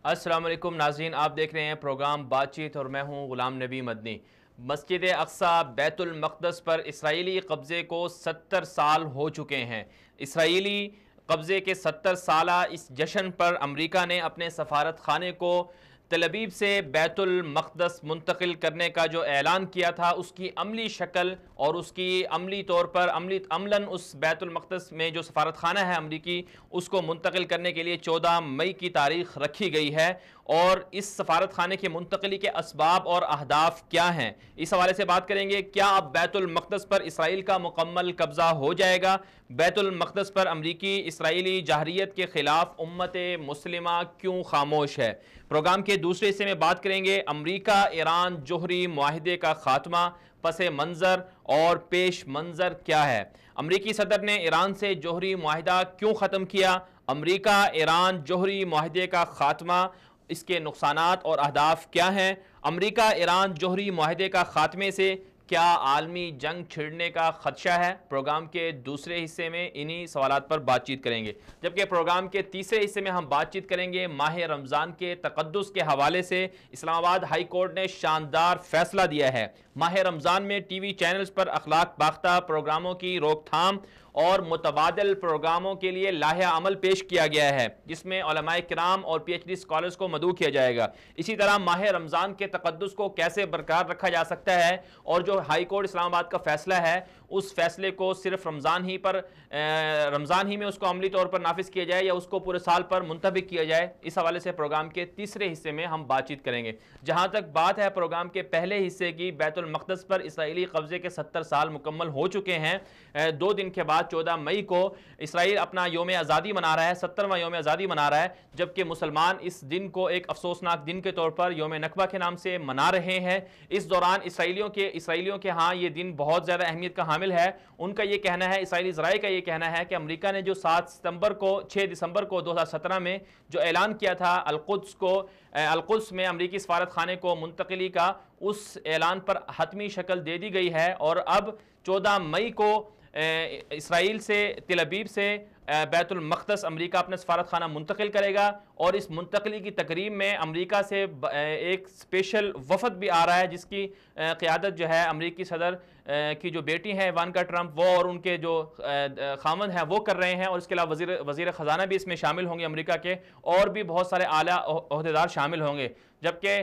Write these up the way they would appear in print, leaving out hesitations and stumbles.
السلام علیکم ناظرین، آپ دیکھ رہے ہیں پروگرام بات چیت اور میں ہوں غلام نبی مدنی۔ مسجد اقصی بیت المقدس پر اسرائیلی قبضے کو 70 سال ہو چکے ہیں۔ اسرائیلی قبضے کے 70 سالہ اس جشن پر امریکہ نے اپنے سفارت خانے کو تل ابیب سے بیت المقدس منتقل کرنے کا جو اعلان کیا تھا، اس کی عملی شکل اور اس کی عملی طور پر عملاً اس بیت المقدس میں جو سفارت خانہ ہے امریکی، اس کو منتقل کرنے کے لیے 14 مئی کی تاریخ رکھی گئی ہے۔ اور اس سفارت خانے کی منتقلی کے اسباب اور اہداف کیا ہیں، اس حوالے سے بات کریں گے۔ کیا اب بیت المقدس پر اسرائیل کا مکمل قبضہ ہو جائے گا؟ بیت المقدس پر امریکی اسرائیلی جارحیت کے خلاف امت مسلمہ کیوں خاموش ہے؟ پروگرام کے دوسرے حصے میں بات کریں گے امریکہ ایران جوہری معاہدے کا خاتمہ، پس منظر اور پیش منظر کیا ہے؟ امریکی صدر نے ایران سے جوہری معاہدہ کیوں ختم کیا؟ امریکہ ایران جوہری معاہدے کا خاتمہ، اس کے نقصانات اور اہداف کیا ہیں؟ امریکہ ایران جوہری معاہدے کا خاتمے سے کیا عالمی جنگ چھڑنے کا خدشہ ہے؟ پروگرام کے دوسرے حصے میں انہی سوالات پر بات چیت کریں گے، جبکہ پروگرام کے تیسرے حصے میں ہم بات چیت کریں گے ماہ رمضان کے تقدس کے حوالے سے۔ اسلام آباد ہائی کورٹ نے شاندار فیصلہ دیا ہے۔ ماہ رمضان میں ٹی وی چینلز پر اخلاق باختہ پروگراموں کی روک تھام اور متبادل پروگراموں کے لیے لائحہ عمل پیش کیا گیا ہے، جس میں علماء کرام اور پی ایچ ڈی اسکالرز کو مدعو کیا جائے گا۔ اسی طرح ماہ رمضان کے تقدس کو کیسے برقرار رکھا جا سکتا ہے، اور جو ہائی کورٹ اسلام آباد کا فیصلہ ہے اس فیصلے کو صرف رمضان ہی میں اس کو عملی طور پر نافذ کیا جائے یا اس کو پورے سال پر منطبق کیا جائے، اس حوالے سے پروگرام کے تیسرے حصے میں ہم بات چیت کریں گے۔ جہاں تک بات ہے پروگرام کے پہلے حصے کی، بیت المقدس پر اسرائیلی قبضے کے 70 سال مکمل ہو چکے ہیں۔ 2 دن کے بعد 14 مئی کو اسرائیل اپنا یوم آزادی منا رہا ہے، 70واں یوم آزادی منا رہا ہے، جبکہ مسلمان اس دن کو ایک افسوسناک دن کے طور پر یوم نکبہ کے نام سے منا رہے ہیں۔ اس دوران اسرائیلیوں کے ہاں یہ دن بہت زیادہ اہمیت کا حامل ہے۔ ان کا یہ کہنا ہے، اسرائیلی ذرائع کا یہ کہنا ہے کہ امریکہ نے جو 6 دسمبر کو 2017 میں جو اعلان کیا تھا القدس میں امریکی سفارت خانے کو منتقلی کا، اس اعلان پر حتمی شکل دے دی گئی ہے، اور اب 14 مئی کو اسرائیل سے تل ابیب سے بیت المقدس امریکہ اپنا سفارت خانہ منتقل کرے گا، اور اس منتقلی کی تقریب میں امریکہ سے ایک اسپیشل وفد بھی آ رہا ہے، جس کی قیادت جو ہے امریکی صدر کی جو بیٹی ہیں ایوانکا ٹرمپ، وہ اور ان کے جو خامند ہیں وہ کر رہے ہیں، اور اس کے علاوہ وزیر خزانہ بھی اس میں شامل ہوں گے امریکہ کے، اور بھی بہت سارے اعلیٰ عہدیدار شامل ہوں گے۔ جبکہ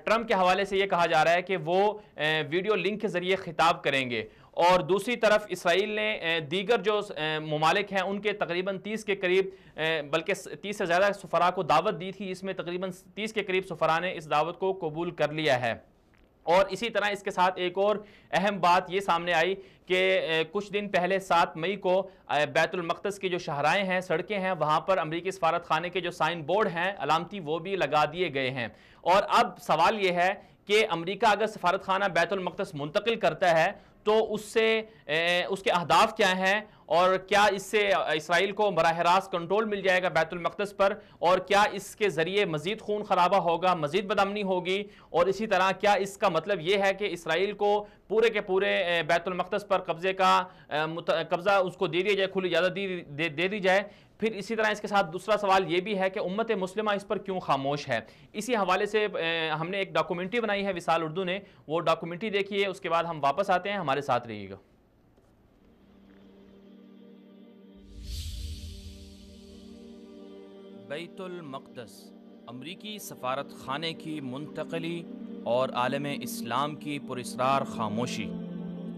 ٹرمپ کے حوالے سے یہ کہا جا رہا ہے کہ وہ ویڈیو لنک کے ذریعے خطاب کریں گے، اور دوسری طرف اسرائیل نے دیگر جو ممالک ہیں ان کے تقریباً 30 کے قریب، بلکہ 30 سے زیادہ سفراء کو دعوت دی تھی، اس میں تقریباً 30 کے قریب سفراء نے اس دعوت کو قبول کر لیا ہے۔ اور اسی طرح اس کے ساتھ ایک اور اہم بات یہ سامنے آئی کہ کچھ دن پہلے 7 مئی کو بیت المقدس کی جو شاہراہیں ہیں، سڑکیں ہیں، وہاں پر امریکی سفارت خانے کے جو سائن بورڈ ہیں علامتی، وہ بھی لگا دیے گئے ہیں۔ اور اب سوال یہ ہے کہ امریکہ اگر سفارت خانہ بیت المقدس منتقل کرتا ہے تو اس کے اہداف کیا ہیں، اور کیا اس سے اسرائیل کو براہ راست کنٹرول مل جائے گا بیت المقدس پر، اور کیا اس کے ذریعے مزید خون خرابہ ہوگا، مزید بدامنی ہوگی، اور اسی طرح کیا اس کا مطلب یہ ہے کہ اسرائیل کو پورے کے پورے بیت المقدس پر قبضہ اس کو دے دیا جائے، کھلی اجازت دے دی جائے؟ پھر اسی طرح اس کے ساتھ دوسرا سوال یہ بھی ہے کہ امت مسلمہ اس پر کیوں خاموش ہے؟ اسی حوالے سے ہم نے ایک ڈاکومنٹری بنائی ہے وصال اردو نے، وہ ڈاکومنٹری دیکھیے، اس کے بعد ہم واپس آتے ہیں، ہمارے ساتھ رہیے گا۔ بیت المقدس، امریکی سفارت خانے کی منتقلی اور عالم اسلام کی پراسرار خاموشی۔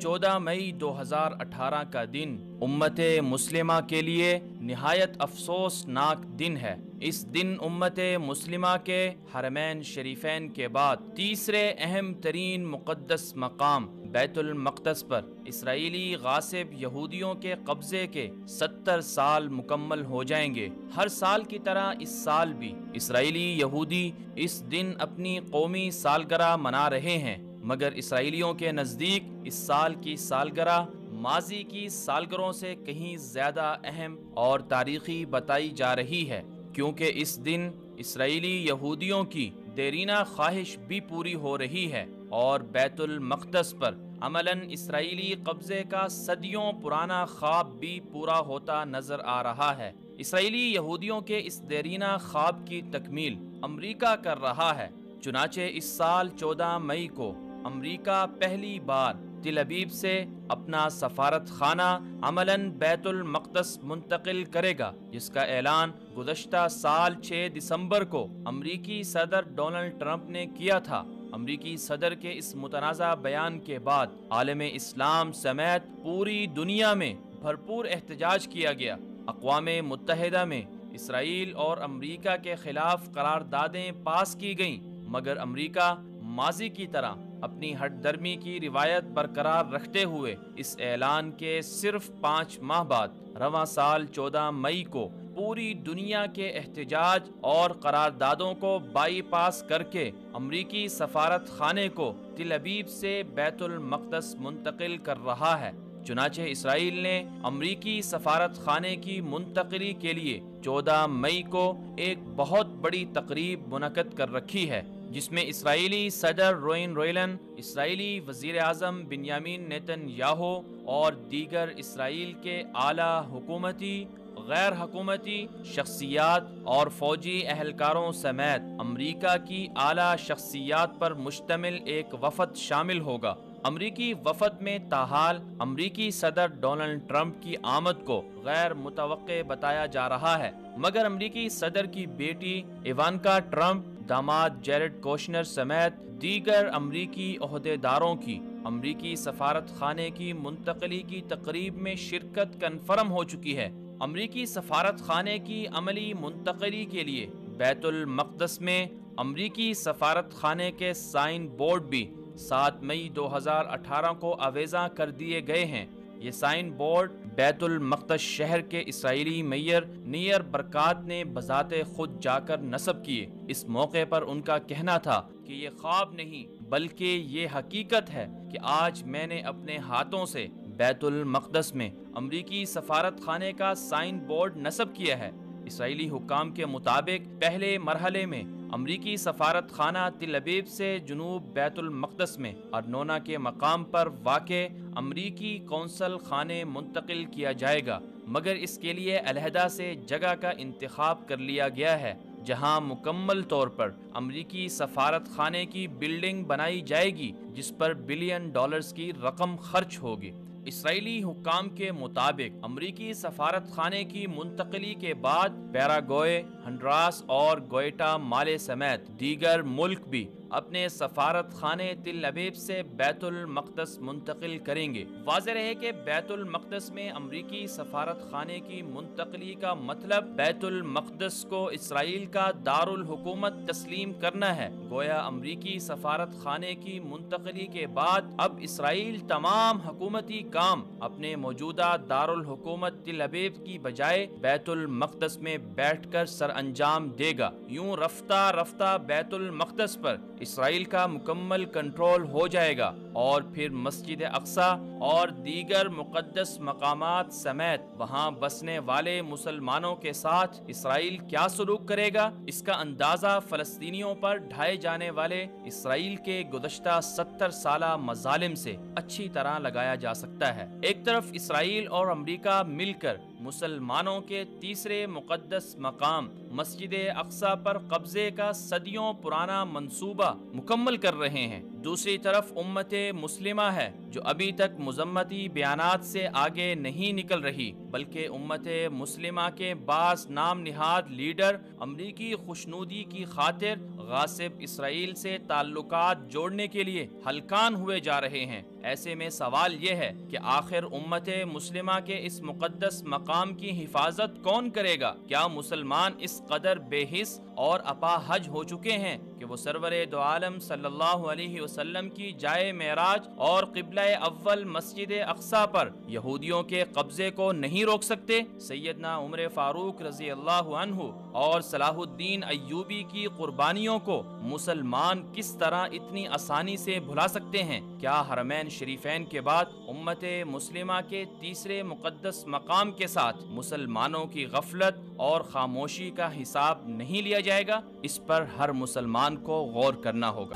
14 مئی 2018 کا دن امت مسلمہ کے لیے نہایت افسوسناک دن ہے۔ اس دن امت مسلمہ کے حرمین شریفین کے بعد تیسرے اہم ترین مقدس مقام بیت المقدس پر اسرائیلی غاصب یہودیوں کے قبضے کے 70 سال مکمل ہو جائیں گے۔ ہر سال کی طرح اس سال بھی اسرائیلی یہودی اس دن اپنی قومی سالگرہ منا رہے ہیں، مگر اسرائیلیوں کے نزدیک اس سال کی سالگرہ ماضی کی سالگرہوں سے کہیں زیادہ اہم اور تاریخی بتائی جا رہی ہے، کیونکہ اس دن اسرائیلی یہودیوں کی دیرینہ خواہش بھی پوری ہو رہی ہے، اور بیت المقدس پر عملاً اسرائیلی قبضے کا صدیوں پرانا خواب بھی پورا ہوتا نظر آ رہا ہے۔ اسرائیلی یہودیوں کے اس دیرینہ خواب کی تکمیل امریکہ کر رہا ہے۔ چنانچہ اس سال 14 مئی کو امریکہ پہلی بار تل ابیب سے اپنا سفارت خانہ عملاً بیت المقدس منتقل کرے گا، جس کا اعلان گزشتہ سال 6 دسمبر کو امریکی صدر ڈونلڈ ٹرمپ نے کیا تھا۔ امریکی صدر کے اس متنازع بیان کے بعد عالم اسلام سمیت پوری دنیا میں بھرپور احتجاج کیا گیا۔ اقوام متحدہ میں اسرائیل اور امریکہ کے خلاف قراردادیں پاس کی گئیں، مگر امریکہ ماضی کی طرح اپنی ہٹ درمی کی روایت برقرار رکھتے ہوئے اس اعلان کے صرف 5 ماہ بعد رواں سال 14 مئی کو پوری دنیا کے احتجاج اور قراردادوں کو بائی پاس کر کے امریکی سفارت خانے کو تل ابیب سے بیت المقدس منتقل کر رہا ہے۔ چنانچہ اسرائیل نے امریکی سفارت خانے کی منتقلی کے لیے 14 مئی کو ایک بہت بڑی تقریب منعقد کر رکھی ہے، جس میں اسرائیلی صدر روین ریولن، اسرائیلی وزیر اعظم بنیامین نیتن یاہو اور دیگر اسرائیل کے اعلیٰ حکومتی، غیر حکومتی شخصیات اور فوجی اہلکاروں سمیت امریکہ کی اعلیٰ شخصیات پر مشتمل ایک وفد شامل ہوگا۔ امریکی وفد میں تاحال امریکی صدر ڈونلڈ ٹرمپ کی آمد کو غیر متوقع بتایا جا رہا ہے، مگر امریکی صدر کی بیٹی ایوانکا ٹرمپ، داماد جیرڈ کوشنر سمیت دیگر امریکی عہدیداروں کی امریکی سفارت خانے کی منتقلی کی تقریب میں شرکت کنفرم ہو چکی ہے۔ امریکی سفارت خانے کی عملی منتقلی کے لیے بیت المقدس میں امریکی سفارت خانے کے سائن بورڈ بھی 7 مئی 2018 کو آویزاں کر دیے گئے ہیں۔ یہ سائن بورڈ بیت المقدس شہر کے اسرائیلی میئر نیر برکات نے بذات خود جا کر نصب کیے۔ اس موقع پر ان کا کہنا تھا کہ یہ خواب نہیں بلکہ یہ حقیقت ہے کہ آج میں نے اپنے ہاتھوں سے بیت المقدس میں امریکی سفارت خانے کا سائن بورڈ نصب کیا ہے۔ اسرائیلی حکام کے مطابق پہلے مرحلے میں امریکی سفارت خانہ تل ابیب سے جنوب بیت المقدس میں ارنونا کے مقام پر واقع امریکی قونصل خانے منتقل کیا جائے گا، مگر اس کے لیے علیحدہ سے جگہ کا انتخاب کر لیا گیا ہے جہاں مکمل طور پر امریکی سفارت خانے کی بلڈنگ بنائی جائے گی، جس پر $1 بلین کی رقم خرچ ہوگی۔ اسرائیلی حکام کے مطابق امریکی سفارت خانے کی منتقلی کے بعد پیراگوئے، ہنڈراس اور گوئٹا مالے سمیت دیگر ملک بھی اپنے سفارت خانے تل ابیب سے بیت المقدس منتقل کریں گے۔ واضح رہے کہ بیت المقدس میں امریکی سفارت خانے کی منتقلی کا مطلب بیت المقدس کو اسرائیل کا دارالحکومت تسلیم کرنا ہے۔ گویا امریکی سفارت خانے کی منتقلی کے بعد اب اسرائیل تمام حکومتی کام اپنے موجودہ دارالحکومت تل ابیب کی بجائے بیت المقدس میں بیٹھ کر سر انجام دے گا۔ یوں رفتہ رفتہ بیت المقدس پر اسرائیل کا مکمل کنٹرول ہو جائے گا، اور پھر مسجد اقصی اور دیگر مقدس مقامات سمیت وہاں بسنے والے مسلمانوں کے ساتھ اسرائیل کیا سلوک کرے گا، اس کا اندازہ فلسطینیوں پر ڈھائے جانے والے اسرائیل کے گزشتہ 70 سالہ مظالم سے اچھی طرح لگایا جا سکتا ہے۔ ایک طرف اسرائیل اور امریکہ مل کر مسلمانوں کے تیسرے مقدس مقام مسجد اقصی پر قبضے کا صدیوں پرانا منصوبہ مکمل کر رہے ہیں، دوسری طرف امت مسلمہ ہے جو ابھی تک مذمتی بیانات سے آگے نہیں نکل رہی، بلکہ امت مسلمہ کے بعض نام نہاد لیڈر امریکی خوشنودی کی خاطر غاصب اسرائیل سے تعلقات جوڑنے کے لیے ہلکان ہوئے جا رہے ہیں۔ ایسے میں سوال یہ ہے کہ آخر امت مسلمہ کے اس مقدس مقام کی حفاظت کون کرے گا؟ کیا مسلمان اس قدر بے حس اور اپاہج ہو چکے ہیں کہ وہ سرور دو عالم صلی اللہ علیہ وسلم کی جائے معراج اور قبلہ اول مسجد اقصی پر یہودیوں کے قبضے کو نہیں روک سکتے؟ سیدنا عمر فاروق رضی اللہ عنہ اور صلاح الدین ایوبی کی قربانیوں کو مسلمان کس طرح اتنی آسانی سے بھلا سکتے ہیں؟ کیا حرمین شریفین کے بعد امت مسلمہ کے تیسرے مقدس مقام کے ساتھ مسلمانوں کی غفلت اور خاموشی کا حساب نہیں لیا جائے گا؟ اس پر ہر مسلمان کو غور کرنا ہوگا۔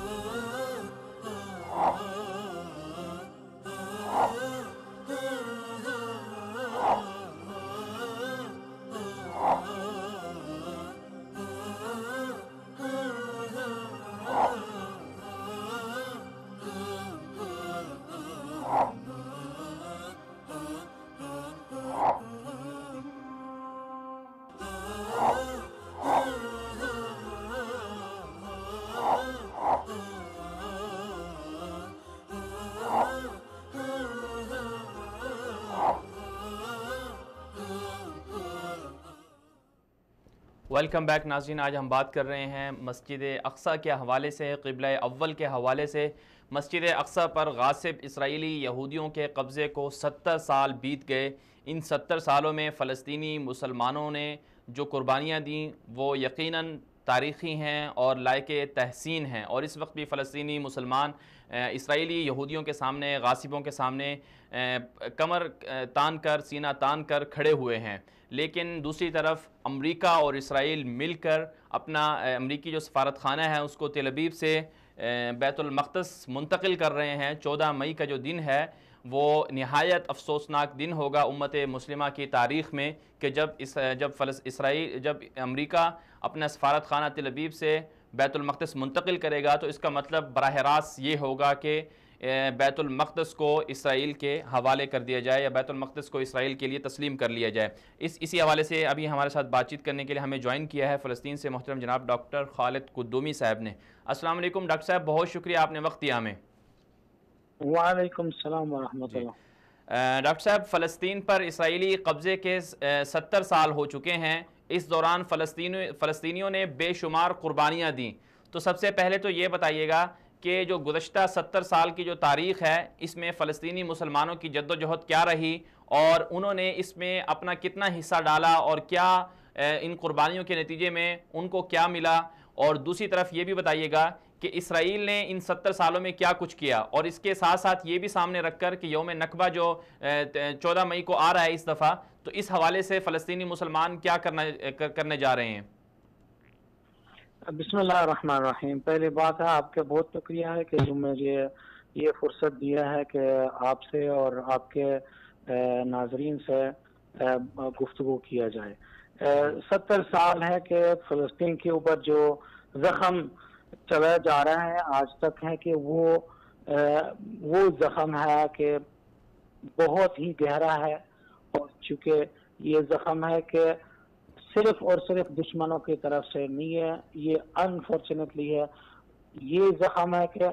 ویلکم بیک ناظرین، آج ہم بات کر رہے ہیں مسجد اقصیٰ کے حوالے سے، قبلہ اول کے حوالے سے۔ مسجد اقصیٰ پر غاصب اسرائیلی یہودیوں کے قبضے کو 70 سال بیت گئے۔ ان 70 سالوں میں فلسطینی مسلمانوں نے جو قربانیاں دیں وہ یقیناً تاریخی ہیں اور لائق تحسین ہیں، اور اس وقت بھی فلسطینی مسلمان اسرائیلی یہودیوں کے سامنے، غاصبوں کے سامنے کمر تان کر، سینہ تان کر کھڑے ہوئے ہیں۔ لیکن دوسری طرف امریکہ اور اسرائیل مل کر اپنا امریکی جو سفارت خانہ ہے اس کو تل ابیب سے بیت المقدس منتقل کر رہے ہیں۔ 14 مئی کا جو دن ہے وہ نہایت افسوسناک دن ہوگا امت مسلمہ کی تاریخ میں، کہ جب امریکہ اپنا سفارت خانہ تل ابیب سے بیت المقدس منتقل کرے گا تو اس کا مطلب براہ راست یہ ہوگا کہ بیت المقدس کو اسرائیل کے حوالے کر دیا جائے، یا بیت المقدس کو اسرائیل کے لیے تسلیم کر لیا جائے۔ اسی حوالے سے ابھی ہمارے ساتھ بات چیت کرنے کے لیے ہمیں جوائن کیا ہے فلسطین سے محترم جناب ڈاکٹر خالد قدومی صاحب نے۔ السلام علیکم ڈاکٹر صاحب، بہت شکریہ آپ نے وقت دیا ہمیں۔ وعلیکم السلام ورحمۃ اللہ۔ ڈاکٹر صاحب، فلسطین پر اسرائیلی قبضے کے 70 سال ہو چکے ہیں۔ اس دوران فلسطینیوں نے بے شمار قربانیاں دیں، تو سب سے پہلے تو یہ بتائیے گا کہ جو گزشتہ 70 سال کی جو تاریخ ہے اس میں فلسطینی مسلمانوں کی جد و جہد کیا رہی، اور انہوں نے اس میں اپنا کتنا حصہ ڈالا، اور کیا ان قربانیوں کے نتیجے میں ان کو کیا ملا، اور دوسری طرف یہ بھی بتائیے گا کہ اسرائیل نے ان 70 سالوں میں کیا کچھ کیا، اور اس کے ساتھ ساتھ یہ بھی سامنے رکھ کر کہ یوم نکبہ جو 14 مئی کو آ رہا ہے اس دفعہ، تو اس حوالے سے فلسطینی مسلمان کیا کرنے جا رہے ہیں۔ بسم اللہ الرحمن الرحیم۔ پہلی بات ہے آپ کا بہت شکریہ ہے کہ جو مجھے یہ فرصت دیا ہے کہ آپ سے اور آپ کے ناظرین سے گفتگو کیا جائے۔ 70 سال ہے کہ فلسطین کے اوپر جو زخم چلا جا رہا ہے آج تک ہے کہ وہ زخم ہے کہ بہت ہی گہرا ہے، اور چونکہ یہ زخم ہے کہ صرف اور صرف دشمنوں کی طرف سے نہیں ہے، یہ انفارچونیٹلی ہے، یہ زخم ہے کہ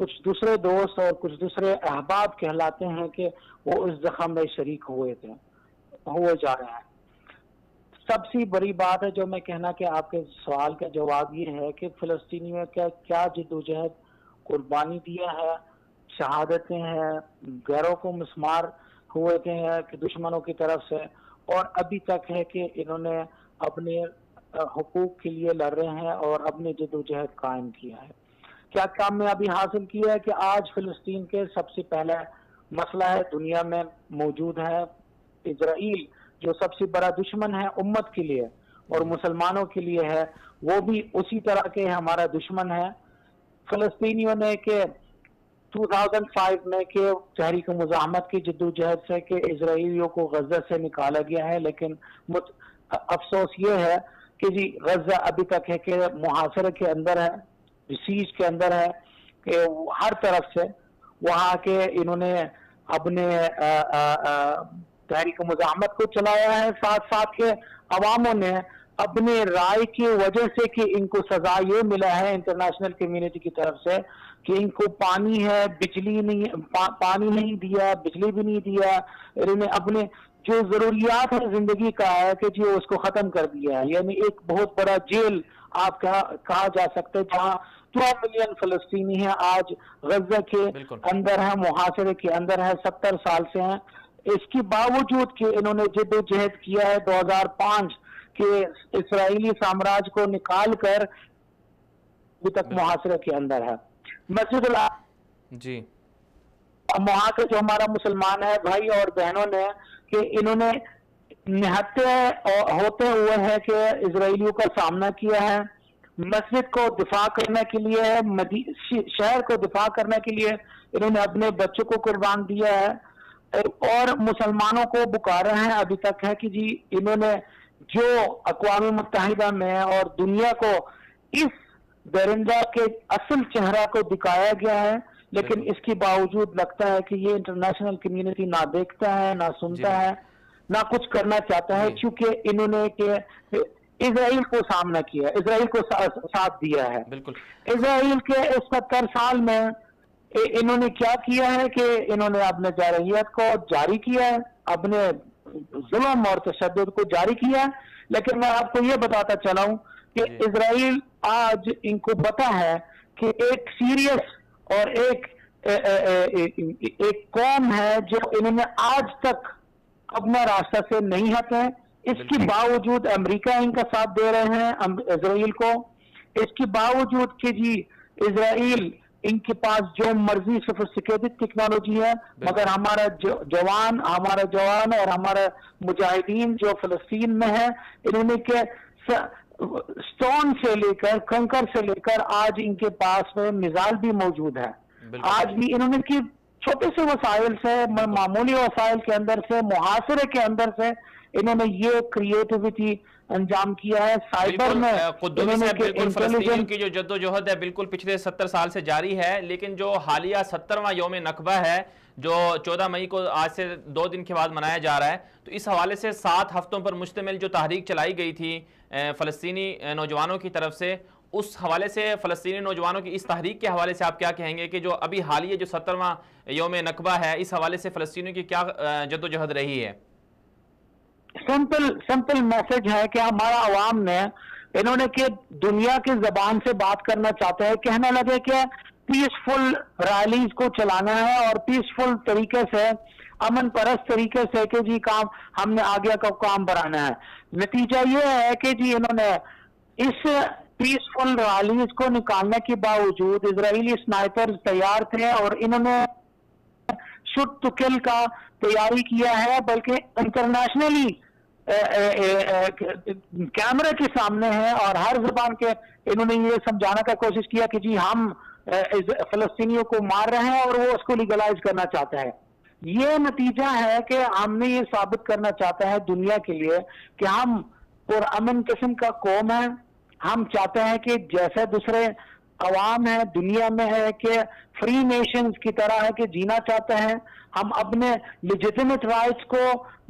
کچھ دوسرے دوست اور کچھ دوسرے احباب کہلاتے ہیں کہ وہ اس زخم میں شریک ہوئے جا رہے ہیں۔ سب سے بڑی بات ہے جو میں کہنا کہ آپ کے سوال کا جواب یہ ہے کہ فلسطینی میں کیا جدوجہد قربانی دیا ہے، شہادتیں ہیں، گھروں کو مسمار ہوئے تھے کہ دشمنوں کی طرف سے، اور ابھی تک ہے کہ انہوں نے اپنے حقوق کے لیے لڑ رہے ہیں اور اپنی جدوجہد قائم کیا ہے۔ کیا کامیابی حاصل کی ہے کہ آج فلسطین کے سب سے پہلا مسئلہ ہے دنیا میں موجود ہے اسرائیل، جو سب سے بڑا دشمن ہے امت کے لیے اور مسلمانوں کے لیے ہے، وہ بھی اسی طرح کے ہمارا دشمن ہے۔ فلسطینیوں نے کہ 2005 میں کہ تحریک مزاحمت کی جدوجہد سے کہ اسرائیلیوں کو غزہ سے نکالا گیا ہے، لیکن افسوس یہ ہے کہ جی غزہ ابھی تک ہے کہ محاصرے کے اندر ہے، سیج کے اندر ہے، کہ ہر طرف سے وہاں کے انہوں نے اپنے تحریک مزاحمت کو چلایا ہے، ساتھ ساتھ کے عواموں نے اپنے رائے کی وجہ سے کہ ان کو سزا یہ ملا ہے انٹرنیشنل کمیونٹی کی طرف سے کہ ان کو پانی ہے، پانی نہیں دیا، بجلی بھی نہیں دیا، انہوں نے اپنے جو ضروریات ہے زندگی کا ہے کہ جی اس کو ختم کر دیا ہے۔ یعنی ایک بہت بڑا جیل آپ کہا جا سکتے جہاں 12 ملین فلسطینی ہیں آج غزہ کے اندر ہے، محاصرے کے اندر ہے، 70 سال سے ہیں۔ اس کے باوجود کہ انہوں نے جد و جہد کیا ہے 2005 کہ اسرائیلی سامراج کو نکال کر ابھی تک محاصرے کے اندر ہے۔ مسجد جی وہاں کے جو ہمارا مسلمان ہے بھائی اور بہنوں نے کہ انہوں نے نہتے ہوتے ہوئے ہے کہ اسرائیلیوں کا سامنا کیا ہے، مسجد کو دفاع کرنے کے لیے، شہر کو دفاع کرنے کے لیے انہوں نے اپنے بچوں کو قربان دیا ہے، اور مسلمانوں کو پکارا ہے ابھی تک ہے کہ جی انہوں نے جو اقوام متحدہ میں اور دنیا کو اس درندہ کے اصل چہرہ کو دکھایا گیا ہے، لیکن اس کے باوجود لگتا ہے کہ یہ انٹرنیشنل کمیونٹی نہ دیکھتا ہے، نہ سنتا ہے، نہ کچھ کرنا چاہتا ہے، چونکہ انہوں نے کہ اسرائیل کو سامنا کیا، اسرائیل کو ساتھ دیا ہے۔ اسرائیل کے اس 70 سال میں انہوں نے کیا کیا ہے کہ انہوں نے اپنے جارحیت کو جاری کیا ہے، اپنے ظلم اور تشدد کو جاری کیا ہے، لیکن میں آپ کو یہ بتاتا چلا ہوں کہ اسرائیل آج ان کو پتا ہے کہ ایک سیریس اور ایک قوم ہے جو انہوں نے آج تک اپنا راستہ سے نہیں ہٹے. اس کے باوجود امریکہ ان کا ساتھ دے رہے ہیں اسرائیل کو. اس کے باوجود کہ جی اسرائیل ان کے پاس جو مرضی سوفسٹیکیٹڈ ٹیکنالوجی ہے، مگر ہمارا جوان اور ہمارا مجاہدین جو فلسطین میں ہے، انہوں نے کہ سٹون سے لے کر کنکر سے لے کر آج ان کے پاس میں میزائل بھی موجود ہے. آج بھی انہوں نے کہ چھوٹے سے وسائل سے، معمولی وسائل کے اندر سے، محاصرے کے اندر سے انہوں نے یہ کریٹیوٹی انجام کیا ہے. سائبر میں بالکل فلسطینیوں کی جو جد و جہد ہے بالکل پچھلے 70 سال سے جاری ہے، لیکن جو حالیہ 70واں یوم نکبہ ہے جو 14 مئی کو آج سے 2 دن کے بعد منایا جا رہا ہے، تو اس حوالے سے 7 ہفتوں پر مشتمل جو تحریک چلائی گئی تھی فلسطینی نوجوانوں کی طرف سے، اس حوالے سے فلسطینی نوجوانوں کی اس تحریک کے حوالے سے آپ کیا کہیں گے کہ جو ابھی حالیہ جو 70واں یوم نکبہ ہے، اس حوالے سے فلسطینیوں کی کیا جد و جہد رہی ہے؟ سمپل میسج ہے کہ ہمارا عوام نے انہوں نے کہ دنیا کی زبان سے بات کرنا چاہتے ہیں، کہنے لگے کہ پیسفل ریلیز کو چلانا ہے اور پیسفل طریقے سے، امن پرست طریقے سے کہ جی کام ہم نے آگے کا کام بڑھانا ہے. نتیجہ یہ ہے کہ جی انہوں نے اس پیسفل ریلیز کو نکالنے کے باوجود اسرائیلی سنائپر تیار تھے اور انہوں نے شوٹ ٹو کل کا تیاری کیا ہے، بلکہ انٹرنیشنلی کیمرے کے سامنے ہے اور ہر زبان کے انہوں نے یہ سمجھانے کا کوشش کیا کہ جی ہم فلسطینیوں کو مار رہے ہیں اور وہ اس کو لیگلائز کرنا چاہتا ہے. یہ نتیجہ ہے کہ ہم نے یہ ثابت کرنا چاہتا ہے دنیا کے لیے کہ ہم پرامن قسم کا قوم ہے. ہم چاہتے ہیں کہ جیسے دوسرے عوام ہے دنیا میں ہے کہ فری نیشنز کی طرح ہے کہ جینا چاہتے ہیں. ہم اپنے لیجیٹیمیٹ رائٹس کو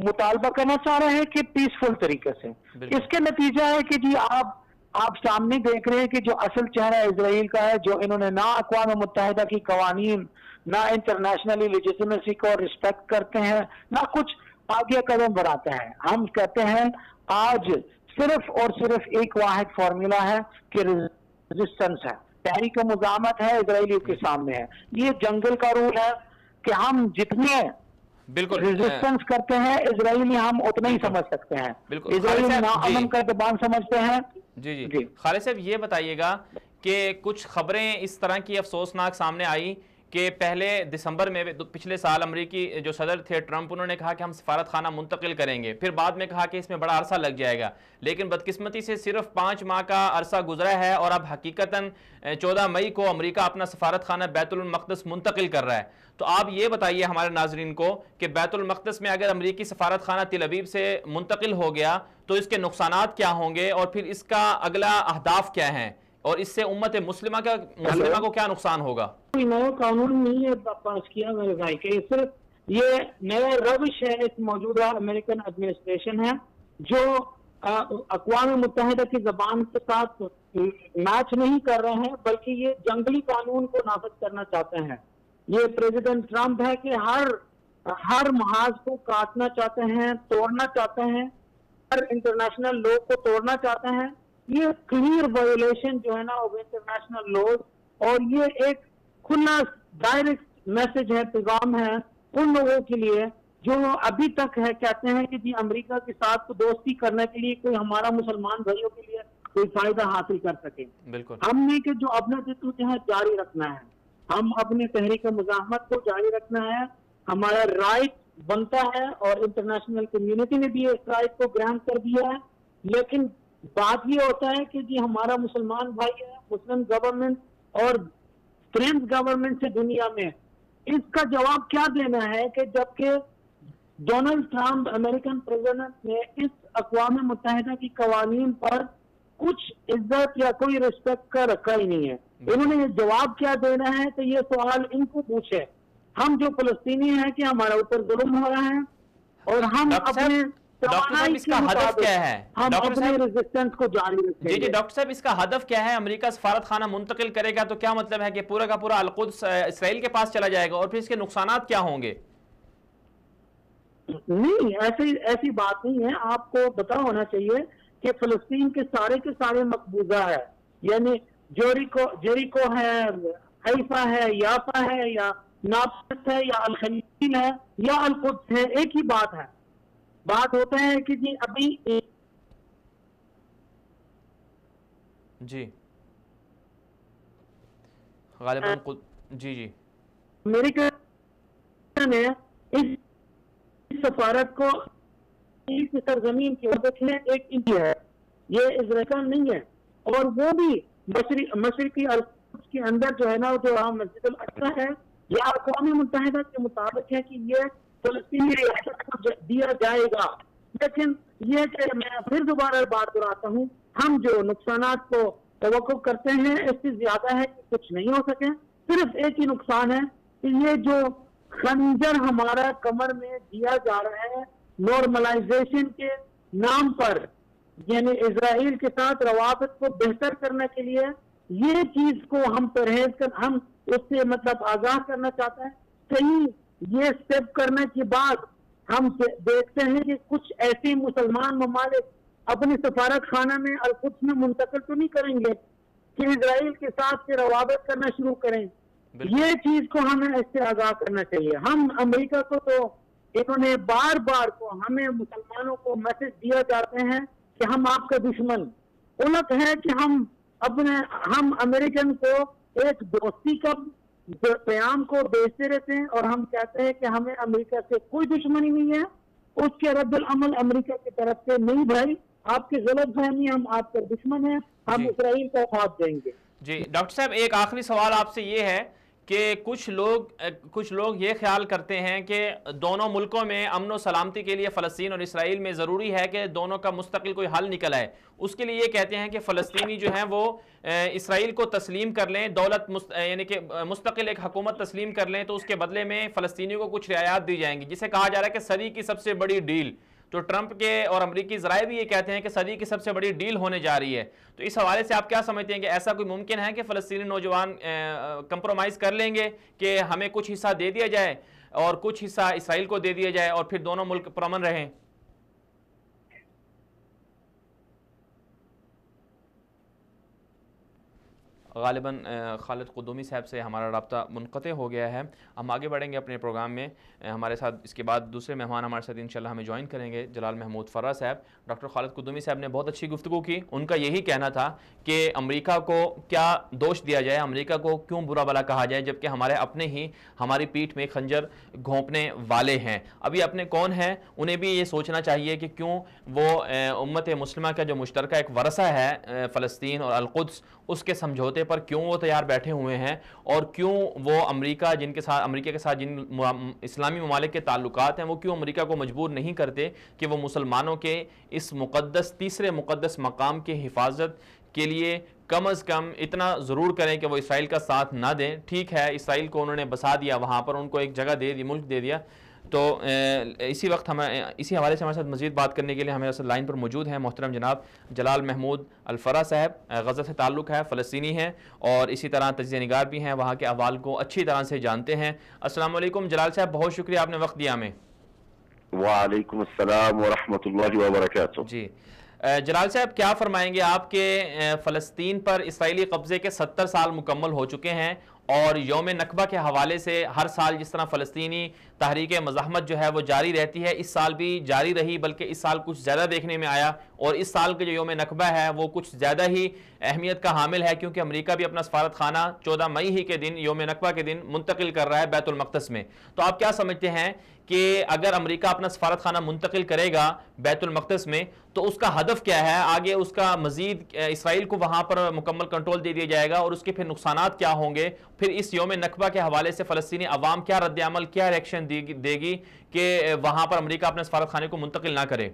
مطالبہ کرنا چاہ رہے ہیں کہ پیسفل طریقے سے. اس کے نتیجہ ہے کہ جی آپ سامنے دیکھ رہے ہیں کہ جو اصل چہرہ اسرائیل کا ہے، جو انہوں نے نہ اقوام متحدہ کی قوانین، نہ انٹرنیشنلی لیجیٹیمیسی کو رسپیکٹ کرتے ہیں، نہ کچھ آگے قدم بڑھاتے ہیں. ہم کہتے ہیں آج صرف اور صرف ایک واحد فارمولا ہے کہ ریزسٹنس ہے، تحریک مزاحمت ہے، اسرائیلیوں کے سامنے ہے. یہ جنگل کا رول ہے کہ ہم جتنے ریزسٹنس کرتے ہیں اسرائیلی ہم اتنا ہی سمجھ سکتے ہیں. اسرائیل ناامن کا زبان سمجھتے ہیں. جی خالد صاحب یہ بتائیے گا کہ کچھ خبریں اس طرح کی افسوسناک سامنے آئی کہ پہلے دسمبر میں پچھلے سال امریکی جو صدر تھے ٹرمپ، انہوں نے کہا کہ ہم سفارت خانہ منتقل کریں گے، پھر بعد میں کہا کہ اس میں بڑا عرصہ لگ جائے گا، لیکن بدقسمتی سے صرف 5 ماہ کا عرصہ گزرا ہے اور اب حقیقتاً 14 مئی کو امریکہ اپنا سفارت خانہ بیت المقدس منتقل کر رہا ہے. تو آپ یہ بتائیے ہمارے ناظرین کو کہ بیت المقدس میں اگر امریکی سفارت خانہ تل ابیب سے منتقل ہو گیا تو اس کے نقصانات کیا ہوں گے اور پھر اس کا اگلا اہداف کیا ہیں اور اس سے امت مسلمہ کو کیا نقصان ہوگا؟ کوئی نیا قانون نہیں ہے پاس کیا میرے بھائی کہ صرف یہ نیا روش ہے. ایک موجودہ امریکن ایڈمنسٹریشن ہے جو اقوام متحدہ کی زبان کے ساتھ میچ نہیں کر رہے ہیں، بلکہ یہ جنگلی قانون کو نافذ کرنا چاہتے ہیں. یہ پریزیڈنٹ ٹرمپ ہے کہ ہر محاذ کو کاٹنا چاہتے ہیں، توڑنا چاہتے ہیں، ہر انٹرنیشنل لا کو توڑنا چاہتے ہیں. یہ کلیئر وائلیشن جو ہے نا انٹرنیشنل لاز، اور یہ ایک کھلا ڈائریکٹ میسج ہے، پیغام ہے ان لوگوں کے لیے جو ابھی تک ہے کہتے ہیں کہ جی امریکہ کے ساتھ دوستی کرنے کے لیے کوئی ہمارا مسلمان بھائیوں کے لیے کوئی فائدہ حاصل کر سکے. ہم نے کہ جو اپنا جدوجہد جاری رکھنا ہے، ہم اپنی تحریک مزاحمت کو جاری رکھنا ہے، ہمارا رائٹ بنتا ہے اور انٹرنیشنل کمیونٹی نے بھی اس رائٹ کو گرانٹ کر دیا ہے. لیکن بات یہ ہوتا ہے کہ جی ہمارا مسلمان بھائی ہے، مسلم گورنمنٹ اور فرینڈ گورنمنٹ سے دنیا میں اس کا جواب کیا دینا ہے کہ جبکہ ڈونلڈ ٹرمپ امریکن پریزیڈنٹ نے اس اقوام متحدہ کی قوانین پر کچھ عزت یا کوئی رسپیکٹ کا رکھا ہی نہیں ہے. انہوں نے یہ جواب کیا دینا ہے تو یہ سوال ان کو پوچھے. ہم جو فلسطینی ہیں کہ ہمارا اوپر ظلم ہو رہا ہے اور ہم اپنے ڈاکٹر صاحب اس کا ہدف کیا ہے؟ ہم اپنے ریزسٹنس کو جاری رکھیں گے. جی ڈاکٹر صاحب اس کا ہدف کیا ہے؟ امریکہ سفارت خانہ منتقل کرے گا تو کیا مطلب ہے کہ پورا کا پورا القدس اسرائیل کے پاس چلا جائے گا اور پھر اس کے نقصانات کیا ہوں گے؟ نہیں ایسی بات نہیں ہے. آپ کو پتا ہونا چاہیے کہ فلسطین کے سارے مقبوضہ ہے، یعنی جیریکو ہے، حیفا ہے، یافا ہے، یا نابلس ہے، یا الخلیل ہے، یا القدس ہے، ایک ہی بات ہے. بات ہوتا ہے کہ جی ابھی جی غالباً جی امریکہ نے اس سفارت کو سرزمین کی دیکھیں ایک انڈیا ہے، یہ اسرائیل نہیں ہے، اور وہ بھی مشرقی القدس کے اندر جو ہے نا، جو مسجد الاقصی ہے، یہ اقوام متحدہ کے مطابق ہے کہ یہ فلسطینی ریاست کو دیا جائے گا. لیکن یہ کہ میں پھر دوبارہ بات دہراتا ہوں، ہم جو نقصانات کو توقع کرتے ہیں اس سے زیادہ ہے کہ کچھ نہیں ہو سکے. صرف ایک ہی نقصان ہے کہ یہ جو خنجر ہمارا کمر میں دیا جا رہا ہے نارملائزیشن کے نام پر، یعنی اسرائیل کے ساتھ روابط کو بہتر کرنے کے لیے، یہ چیز کو ہم ہم اس سے مطلب آگاہ کرنا چاہتے ہیں. صحیح یہ سٹیپ کرنے کے بعد ہم دیکھتے ہیں کہ کچھ ایسے مسلمان ممالک اپنی سفارت خانہ میں القدس میں منتقل تو نہیں کریں گے کہ اسرائیل کے ساتھ سے روابط کرنا شروع کریں. یہ چیز کو ہمیں اس سے آگاہ کرنا چاہیے. ہم امریکہ کو تو انہوں نے بار بار کو ہمیں مسلمانوں کو میسج دیا جاتے ہیں کہ ہم آپ کا دشمن. الگ ہے کہ ہم امریکن کو ایک دوستی کا پیام کو بیچتے رہتے ہیں اور ہم کہتے ہیں کہ ہمیں امریکہ سے کوئی دشمنی نہیں ہے. اس کے رد العمل امریکہ کی طرف سے نہیں بھائی، آپ کی غلط فہمی، ہم آپ کا دشمن ہیں، ہم اسرائیل کا ساتھ دیں گے. جی ڈاکٹر صاحب، ایک آخری سوال آپ سے یہ ہے کہ کچھ لوگ یہ خیال کرتے ہیں کہ دونوں ملکوں میں امن و سلامتی کے لیے فلسطین اور اسرائیل میں ضروری ہے کہ دونوں کا مستقل کوئی حل نکل آئے. اس کے لیے یہ کہتے ہیں کہ فلسطینی جو ہیں وہ اسرائیل کو تسلیم کر لیں، یعنی کہ مستقل ایک حکومت تسلیم کر لیں تو اس کے بدلے میں فلسطینیوں کو کچھ رعایات دی جائیں گی، جسے کہا جا رہا ہے کہ صدی کی سب سے بڑی ڈیل. تو ٹرمپ کے اور امریکی ذرائع بھی یہ کہتے ہیں کہ صدی کی سب سے بڑی ڈیل ہونے جا رہی ہے. تو اس حوالے سے آپ کیا سمجھتے ہیں کہ ایسا کوئی ممکن ہے کہ فلسطینی نوجوان کمپرومائز کر لیں گے کہ ہمیں کچھ حصہ دے دیا جائے اور کچھ حصہ اسرائیل کو دے دیا جائے اور پھر دونوں ملک پرامن رہیں؟ غالباً خالد قدومی صاحب سے ہمارا رابطہ منقطع ہو گیا ہے. ہم آگے بڑھیں گے اپنے پروگرام میں. ہمارے ساتھ اس کے بعد دوسرے مہمان ہمارے ساتھ انشاءاللہ ہمیں جوائن کریں گے، جلال محمود فرہ صاحب. ڈاکٹر خالد قدومی صاحب نے بہت اچھی گفتگو کی. ان کا یہی کہنا تھا کہ امریکہ کو کیا دوش دیا جائے، امریکہ کو کیوں برا بھلا کہا جائے، جبکہ ہمارے اپنے ہی ہماری پیٹھ میں خنجر گھونپنے والے ہیں. ابھی اپنے کون ہیں، انہیں بھی یہ سوچنا چاہیے کہ کیوں وہ امت مسلمہ کا جو مشترکہ ایک ورثہ ہے فلسطین اور القدس، اس کے سمجھوتے پر کیوں وہ تیار بیٹھے ہوئے ہیں، اور کیوں وہ امریکہ کے ساتھ جن اسلامی ممالک کے تعلقات ہیں، وہ کیوں امریکہ کو مجبور نہیں کرتے کہ وہ مسلمانوں کے اس تیسرے مقدس مقام کی حفاظت کے لیے کم از کم اتنا ضرور کریں کہ وہ اسرائیل کا ساتھ نہ دیں. ٹھیک ہے، اسرائیل کو انہوں نے بسا دیا، وہاں پر ان کو ایک جگہ دے دی، ملک دے دیا. تو اسی حوالے سے ہمارے ساتھ مزید بات کرنے کے لیے ہمارے ساتھ لائن پر موجود ہیں محترم جناب جلال محمود الفرہ صاحب. غزہ سے تعلق ہے، فلسطینی ہیں اور اسی طرح تجزیہ نگار بھی ہیں، وہاں کے احوال کو اچھی طرح سے جانتے ہیں. السلام علیکم جلال صاحب، بہت شکریہ آپ نے وقت دیا ہمیں. وعلیکم السلام ورحمۃ اللہ وبرکاتہ. جی جلال صاحب، کیا فرمائیں گے آپ کے فلسطین پر اسرائیلی قبضے کے 70 سال مکمل ہو چکے ہیں، اور یوم نکبہ کے حوالے سے ہر سال جس طرح فلسطینی تحریک مزاحمت جو ہے وہ جاری رہتی ہے، اس سال بھی جاری رہی، بلکہ اس سال کچھ زیادہ دیکھنے میں آیا، اور اس سال کے جو یوم نکبہ ہے وہ کچھ زیادہ ہی اہمیت کا حامل ہے، کیونکہ امریکہ بھی اپنا سفارت خانہ 14 مئی ہی کے دن یوم نکبہ کے دن منتقل کر رہا ہے بیت المقدس میں. تو آپ کیا سمجھتے ہیں کہ اگر امریکہ اپنا سفارت خانہ منتقل کرے گا بیت المقدس میں تو اس کا ہدف کیا ہے؟ آگے اس کا مزید اسرائیل کو وہاں پر مکمل کنٹرول دے دیا جائے گا، اور اس کے پھر نقصانات کیا ہوں گے؟ پھر اس یوم نکبہ کے حوالے سے فلسطینی عوام کیا رد عمل، کیا ریئیکشن دے گی کہ وہاں پر امریکہ اپنے سفارت خانے کو منتقل نہ کرے؟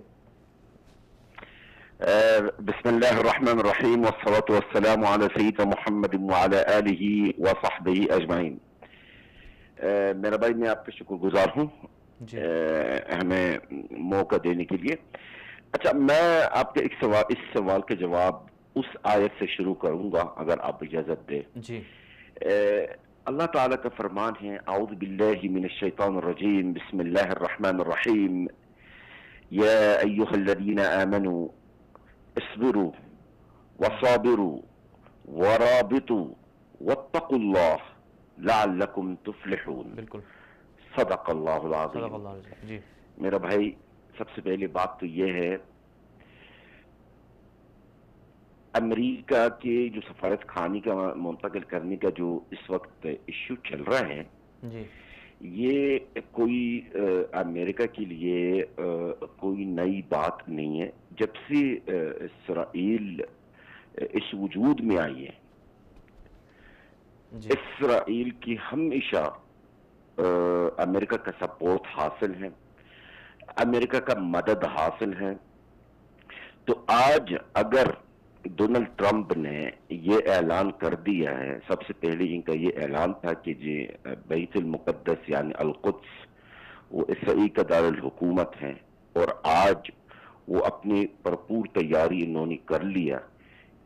بسم اللہ الرحمن الرحیم والصلاة والسلام علی سیدنا محمد وعلی آلہ وصحبہ اجمعین. میرا بھائی، میں آپ کا شکر گزار ہوں ہمیں موقع دینے کے لیے. اچھا، میں آپ کے اس سوال کے جواب اس آیت سے شروع کروں گا اگر آپ اجازت دیں. جی. اللہ تعالیٰ کا فرمان ہے، اعوذ باللہ من الشیطان الرجیم، بسم اللہ الرحمن الرحیم، یا ایہا الذین آمنوا اسبروا وصابروا ورابطوا واتقوا اللہ لعلکم تفلحون. بالکل. صدق اللہ العظیم. صدق اللہ العظیم. جی میرا بھائی، سب سے پہلی بات تو یہ ہے، امریکہ کے جو سفارت خانے کا منتقل کرنے کا جو اس وقت ایشو چل رہا ہے، جی یہ کوئی امریکہ کے لیے کوئی نئی بات نہیں ہے. جب سے اسرائیل اس وجود میں آئی ہے، جی اسرائیل کی ہمیشہ امریکہ کا سپورٹ حاصل ہے، امریکہ کا مدد حاصل ہے. تو آج اگر ڈونلڈ ٹرمپ نے یہ اعلان کر دیا ہے، سب سے پہلے ان کا یہ اعلان تھا کہ بیت المقدس یعنی القدس وہ اسرائیل کا دارالحکومت ہے، اور آج وہ اپنی بھرپور تیاری انہوں نے کر لیا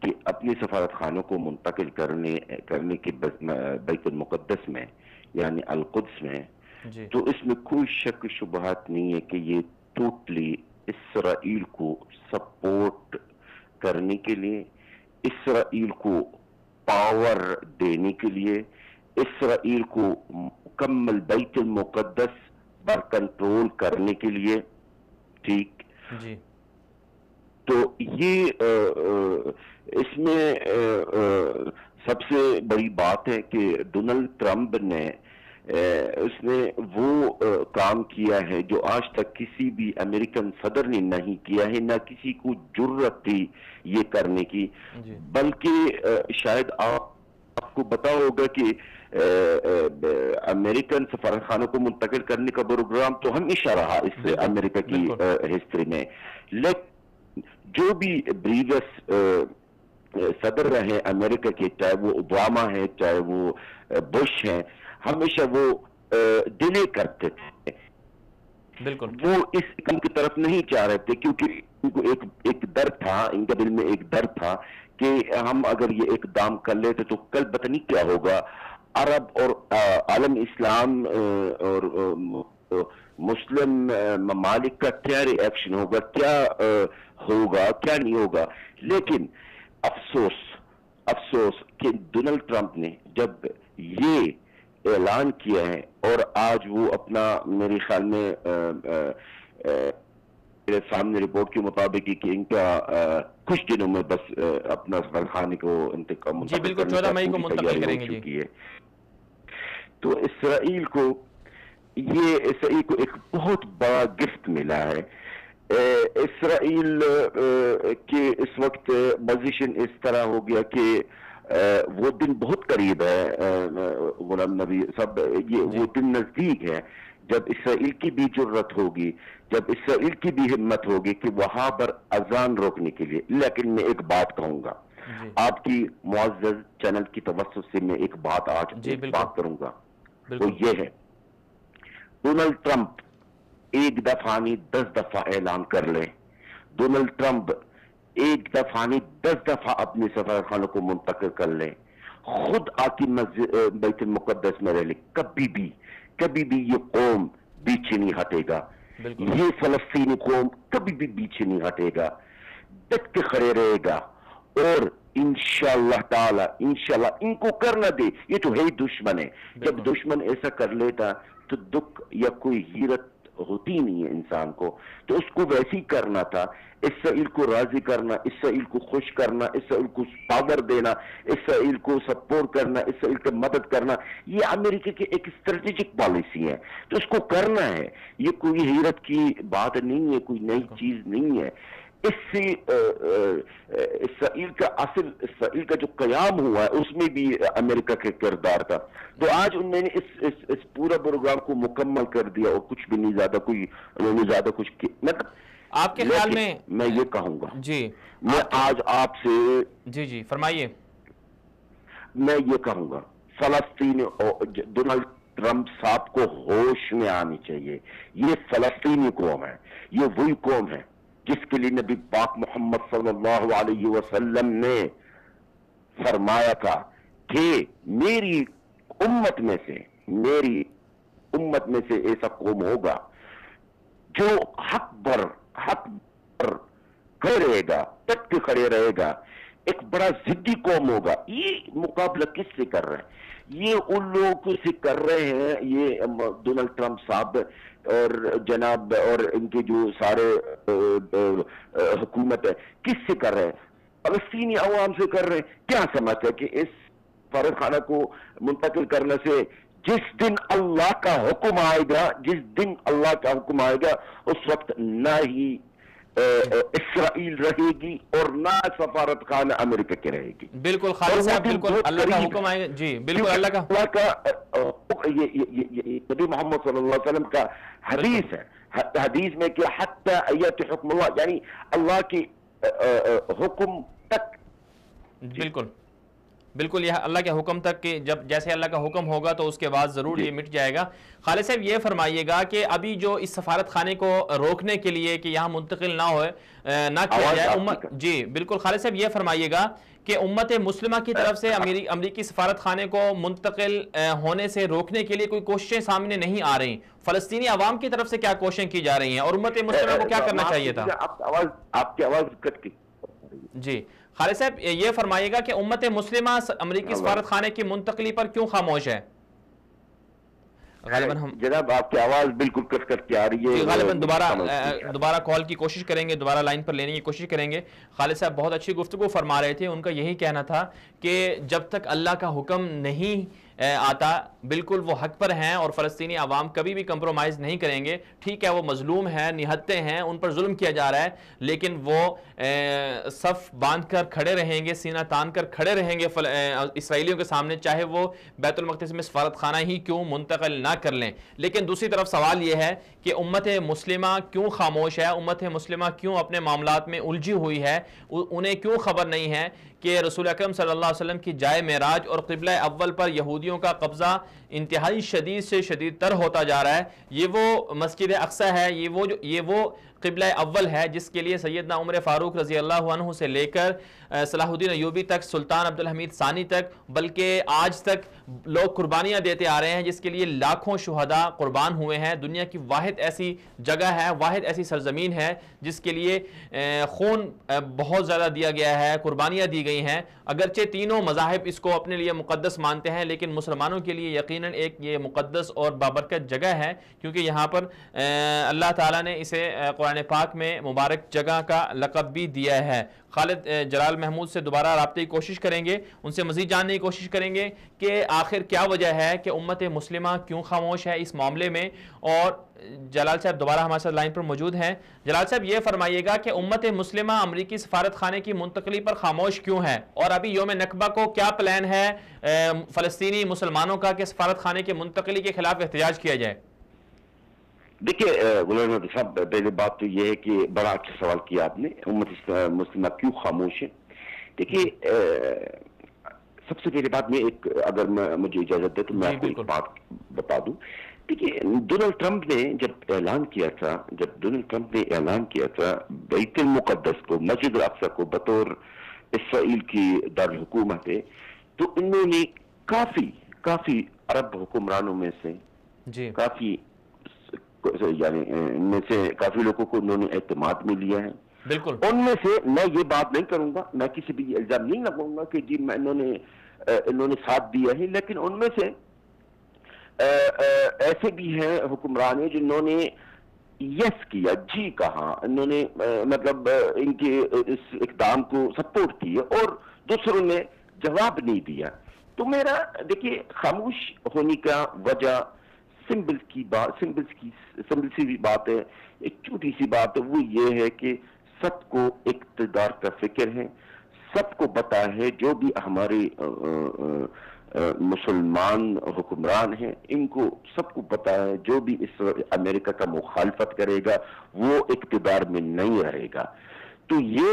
کہ اپنے سفارت خانوں کو منتقل کرنے کے بیت المقدس میں یعنی القدس میں. جی تو اس میں کوئی شک شبہات نہیں ہے کہ یہ ٹوٹلی اسرائیل کو سپورٹ کرنے کے لیے، اسرائیل کو پاور دینے کے لیے، اسرائیل کو مکمل بیت المقدس پر کنٹرول کرنے کے لیے. ٹھیک. جی تو یہ اس میں سب سے بڑی بات ہے کہ ڈونلڈ ٹرمپ نے اس نے وہ کام کیا ہے جو آج تک کسی بھی امریکن صدر نے نہیں کیا ہے، نہ کسی کو جرت تھی یہ کرنے کی. بلکہ شاید آپ کو پتا ہوگا کہ امریکن سفارت خانوں کو منتقل کرنے کا پروگرام تو ہمیشہ رہا اس سے امریکہ کی ہسٹری میں، لیکن جو بھی پریویس صدر رہے امریکہ کے، چاہے وہ اوباما ہے چاہے وہ بش ہیں، ہمیشہ وہ ڈیلے کرتے تھے. بالکل. وہ اس کام کی طرف نہیں چاہ رہے تھے کیونکہ ان کو ایک ڈر تھا، ان کے دل میں ایک ڈر تھا کہ ہم اگر یہ اقدام کر لیتے تو کل پتہ نہیں کیا ہوگا، عرب اور عالم اسلام اور مسلم ممالک کا کیا ری ایکشن ہوگا، کیا ہوگا کیا نہیں ہوگا. لیکن افسوس کہ ڈونلڈ ٹرمپ نے جب یہ اعلان کیا ہے، اور آج وہ اپنا میرے خیال میں میرے سامنے رپورٹ کے مطابق کہ ان کا کچھ دنوں میں بس اپنا سفارت خانے کو انتقام جی بالکل 14 مئی کو منتقل کریں گے. جی تو اسرائیل کو ایک بہت بڑا گفٹ ملا ہے. اسرائیل کے اس وقت پوزیشن اس طرح ہو گیا کہ وہ دن بہت قریب ہے غلام نبی صاحب، وہ دن نزدیک ہے جب اسرائیل کی بھی جرت ہوگی، جب اسرائیل کی بھی ہمت ہوگی کہ وہاں پر اذان روکنے کے لیے. لیکن میں ایک بات کہوں گا، آپ کی معزز چینل کی توسط سے میں ایک بات کروں گا، وہ یہ ہے ڈونلڈ ٹرمپ ایک دفعہ نہیں 10 دفعہ اعلان کر لیں، ڈونلڈ ٹرمپ ایک دفعہ نہیں 10 دفعہ اپنے سفارت خانوں کو منتقل کر لیں، خود آ کے بیت المقدس میں رہ لیں، کبھی بھی یہ قوم پیچھے نہیں ہٹے گا، یہ فلسطینی قوم کبھی بھی پیچھے نہیں ہٹے گا، ڈٹ کے کھڑے رہے گا. اور انشاءاللہ تعالی انشاءاللہ ان کو کرنا دے. یہ تو ہے ہی دشمن ہے، جب دشمن ایسا کر لیتا تو دکھ یا کوئی حیرت ہوتی نہیں ہے انسان کو. تو اس کو ویسے ہی کرنا تھا، اسرائیل کو راضی کرنا، اسرائیل کو خوش کرنا، اسرائیل کو پاور دینا، اسرائیل کو سپورٹ کرنا، اسرائیل کی مدد کرنا. یہ امریکہ کی ایک اسٹریٹجک پالیسی ہے، تو اس کو کرنا ہے. یہ کوئی حیرت کی بات نہیں ہے، کوئی نئی چیز نہیں ہے. اس سے اسرائیل کا جو قیام ہوا ہے اس میں بھی امریکہ کا کردار تھا. تو آج انہوں نے اس پورا پروگرام کو مکمل کر دیا اور کچھ بھی نہیں انہوں نے زیادہ کچھ مطلب. آپ کے خیال میں یہ کہوں گا، جی میں آج آپ سے جی فرمائیے. میں یہ کہوں گا فلسطین ڈونلڈ ٹرمپ صاحب کو ہوش میں آنی چاہیے. یہ فلسطینی قوم ہے، یہ وہی قوم ہے جس کے لیے نبی پاک محمد صلی اللہ علیہ وسلم نے فرمایا تھا کہ میری امت میں سے ایسا قوم ہوگا جو حق پر کھڑے رہے گا، ڈٹ کے کھڑے رہے گا، ایک بڑا ضدی قوم ہوگا. یہ مقابلہ کس سے کر رہے ہیں؟ یہ ان لوگوں سے کر رہے ہیں، یہ ڈونلڈ ٹرمپ صاحب اور جناب اور ان کے جو سارے حکومت ہے، کس سے کر رہے ہیں؟ فلسطینی عوام سے کر رہے ہیں. کیا سمجھتے ہیں کہ اس سفارت خانہ کو منتقل کرنے سے جس دن اللہ کا حکم آئے گا، جس دن اللہ کا حکم آئے گا، اس وقت نہ ہی اسرائیل رہے گی اور نہ سفارت خانہ امریکہ کی رہے گی. بالکل خالد صاحب، بالکل اللہ کا حکم آئے گا. جی بالکل اللہ کا نبی محمد صلی اللہ علیہ وسلم کا حدیث ہے، حدیث میں کہ حتی ایت حکم اللہ، یعنی اللہ کی حکم تک. بالکل بالکل یہ اللہ کے حکم تک کہ جب جیسے اللہ کا حکم ہوگا تو اس کے بعد ضرور یہ مٹ جائے گا. خالد صاحب یہ فرمائیے گا کہ ابھی جو اس سفارت خانے کو روکنے کے لیے کہ یہاں منتقل نہ ہوئے نہ کیا جائے جی بالکل خالد صاحب یہ فرمائیے گا کہ امت مسلمہ کی طرف سے امریکی سفارت خانے کو منتقل ہونے سے روکنے کے لیے کوئی کوششیں سامنے نہیں آ رہی، فلسطینی عوام کی طرف سے کیا کوششیں کی جا رہی ہیں اور امت مسلمہ کو کیا کرنا چاہیے تھا؟ آپ کی آواز کٹ کی. جی خالد صاحب یہ فرمائیے گا کہ امت مسلمہ امریکی سفارت خانے کی منتقلی پر کیوں خاموش ہے؟ غالباً ہم جناب آپ کی آواز بالکل کٹ کٹ کے آ رہی ہے. غالباً دوبارہ کال کی کوشش کریں گے، دوبارہ لائن پر لینے کی کوشش کریں گے. خالد صاحب بہت اچھی گفتگو فرما رہے تھے، ان کا یہی کہنا تھا کہ جب تک اللہ کا حکم نہیں آتا بالکل وہ حق پر ہیں اور فلسطینی عوام کبھی بھی کمپرومائز نہیں کریں گے. ٹھیک ہے وہ مظلوم ہیں، نہتے ہیں، ان پر ظلم کیا جا رہا ہے، لیکن وہ صف باندھ کر کھڑے رہیں گے، سینہ تان کر کھڑے رہیں گے اسرائیلیوں کے سامنے، چاہے وہ بیت المقدس میں سفارت خانہ ہی کیوں منتقل نہ کر لیں. لیکن دوسری طرف سوال یہ ہے کہ امت مسلمہ کیوں خاموش ہے، امت مسلمہ کیوں اپنے معاملات میں الجھی ہوئی ہے، انہیں کیوں خبر نہیں ہے کہ رسول اکرم صلی اللہ علیہ وسلم کی جائے معراج اور قبلہ اول پر یہودیوں کا قبضہ انتہائی شدید سے شدید تر ہوتا جا رہا ہے. یہ وہ مسجد اقصی ہے، یہ وہ قبلہ اول ہے جس کے لیے سیدنا عمر فاروق رضی اللہ عنہ سے لے کر صلاح الدین ایوبی تک، سلطان عبدالحمید ثانی تک، بلکہ آج تک لوگ قربانیاں دیتے آ رہے ہیں، جس کے لیے لاکھوں شہداء قربان ہوئے ہیں. دنیا کی واحد ایسی جگہ ہے، واحد ایسی سرزمین ہے جس کے لیے خون بہت زیادہ دیا گیا ہے، قربانیاں دی گئی ہیں. اگرچہ تینوں مذاہب اس کو اپنے لیے مقدس مانتے ہیں، لیکن مسلمانوں کے لیے یقیناً ایک یہ مقدس اور بابرکت جگہ ہے، کیونکہ یہاں پر اللہ تعالیٰ نے اسے قرآن پاک میں مبارک جگہ کا لقب بھی دیا ہے. خالد جلال محمود سے دوبارہ رابطے کی کوشش کریں گے، ان سے مزید جاننے کی کوشش کریں گے کہ آخر کیا وجہ ہے کہ امت مسلمہ کیوں خاموش ہے اس معاملے میں. اور جلال صاحب دوبارہ ہمارے ساتھ لائن پر موجود ہیں. جلال صاحب یہ فرمائیے گا کہ امت مسلمہ امریکی سفارت خانے کی منتقلی پر خاموش کیوں ہے، اور ابھی یوم نکبہ کو کیا پلان ہے فلسطینی مسلمانوں کا کہ سفارت خانے کی منتقلی کے خلاف احتجاج کیا جائے؟ دیکھیے غلام نبی صاحب، پہلی بات تو یہ ہے کہ بڑا اچھا سوال کیا آپ نے، امت مسلمہ کیوں خاموش ہے. دیکھیے سب سے پہلی بات میں ایک، اگر مجھے اجازت دے تو میں آپ کو ایک بات بتا دوں. دیکھیے ڈونلڈ ٹرمپ نے جب اعلان کیا تھا بیت المقدس کو، مسجد الاقصی کو بطور اسرائیل کی دارالحکومت ہے، تو انہوں نے کافی عرب حکمرانوں میں سے کافی یعنی ان میں سے کافی لوگوں کو انہوں نے اعتماد میں لیا ہے. بالکل ان میں سے میں یہ بات نہیں کروں گا، میں کسی بھی الزام نہیں لگاؤں گا کہ جی انہوں نے ساتھ دیا ہے، لیکن ان میں سے ایسے بھی ہیں حکمران جنہوں نے یس کیا، جی کہا، انہوں نے مطلب ان کے اس اقدام کو سپورٹ کیا، اور دوسروں نے جواب نہیں دیا. تو میرا دیکھیے خاموش ہونے کا وجہ سمبل سی بات ہے، ایک چھوٹی سی بات ہے، وہ یہ ہے کہ سب کو اقتدار کا فکر ہے، سب کو پتا ہے، جو بھی ہمارے مسلمان حکمران ہیں ان کو سب کو پتا ہے، جو بھی اس امریکہ کا مخالفت کرے گا وہ اقتدار میں نہیں رہے گا. تو یہ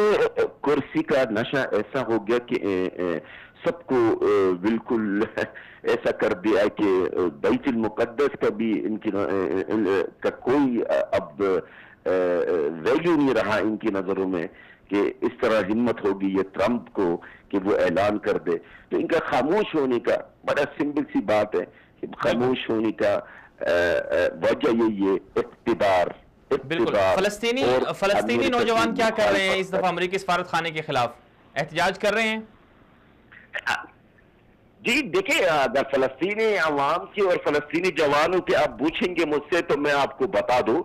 کرسی کا نشہ ایسا ہو گیا کہ سب کو بالکل ایسا کر دیا کہ بیت المقدس کا بھی ان کی کا کوئی اب ویلیو نہیں رہا ان کی نظروں میں، کہ اس طرح ہمت ہوگی یہ ٹرمپ کو کہ وہ اعلان کر دے. تو ان کا خاموش ہونے کا بڑا سمپل سی بات ہے، خاموش ہونے کا وجہ یہ اقتدار بالکل. فلسطینی نوجوان کیا کر رہے ہیں اس دفعہ امریکی سفارت خانے کے خلاف؟ احتجاج کر رہے ہیں؟ جی دیکھیں، اگر فلسطینی عوام کی اور فلسطینی جوانوں کے آپ پوچھیں گے مجھ سے تو میں آپ کو بتا دوں،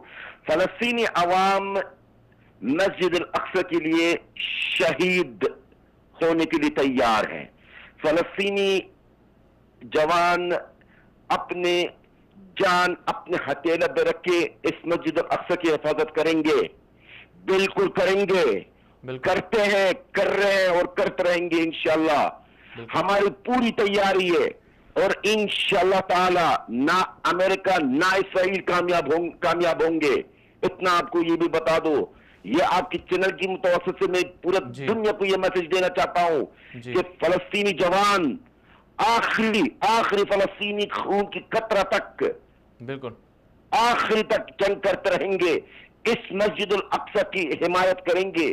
فلسطینی عوام مسجد الاقصی کے لیے شہید ہونے کے لیے تیار ہیں. فلسطینی جوان اپنے جان اپنے ہتھیلی پہ رکھ کے اس مسجد الاقصی کی حفاظت کریں گے، بالکل کریں گے، کرتے ہیں، کر رہے ہیں اور کرتے رہیں گے انشاءاللہ. ہماری پوری تیاری ہے اور انشاءاللہ تعالی نہ امریکہ نہ اسرائیل کامیاب ہوں گے. اتنا آپ کو یہ بھی بتا دو. یہ آپ کی چینل کی متوسط سے میں پورے دنیا کو یہ میسج دینا چاہتا ہوں کہ فلسطینی جوان آخری فلسطینی خون کی قطرہ تک، بالکل آخری تک جنگ کرتے رہیں گے. اس مسجد الاقصی کی حمایت کریں گے،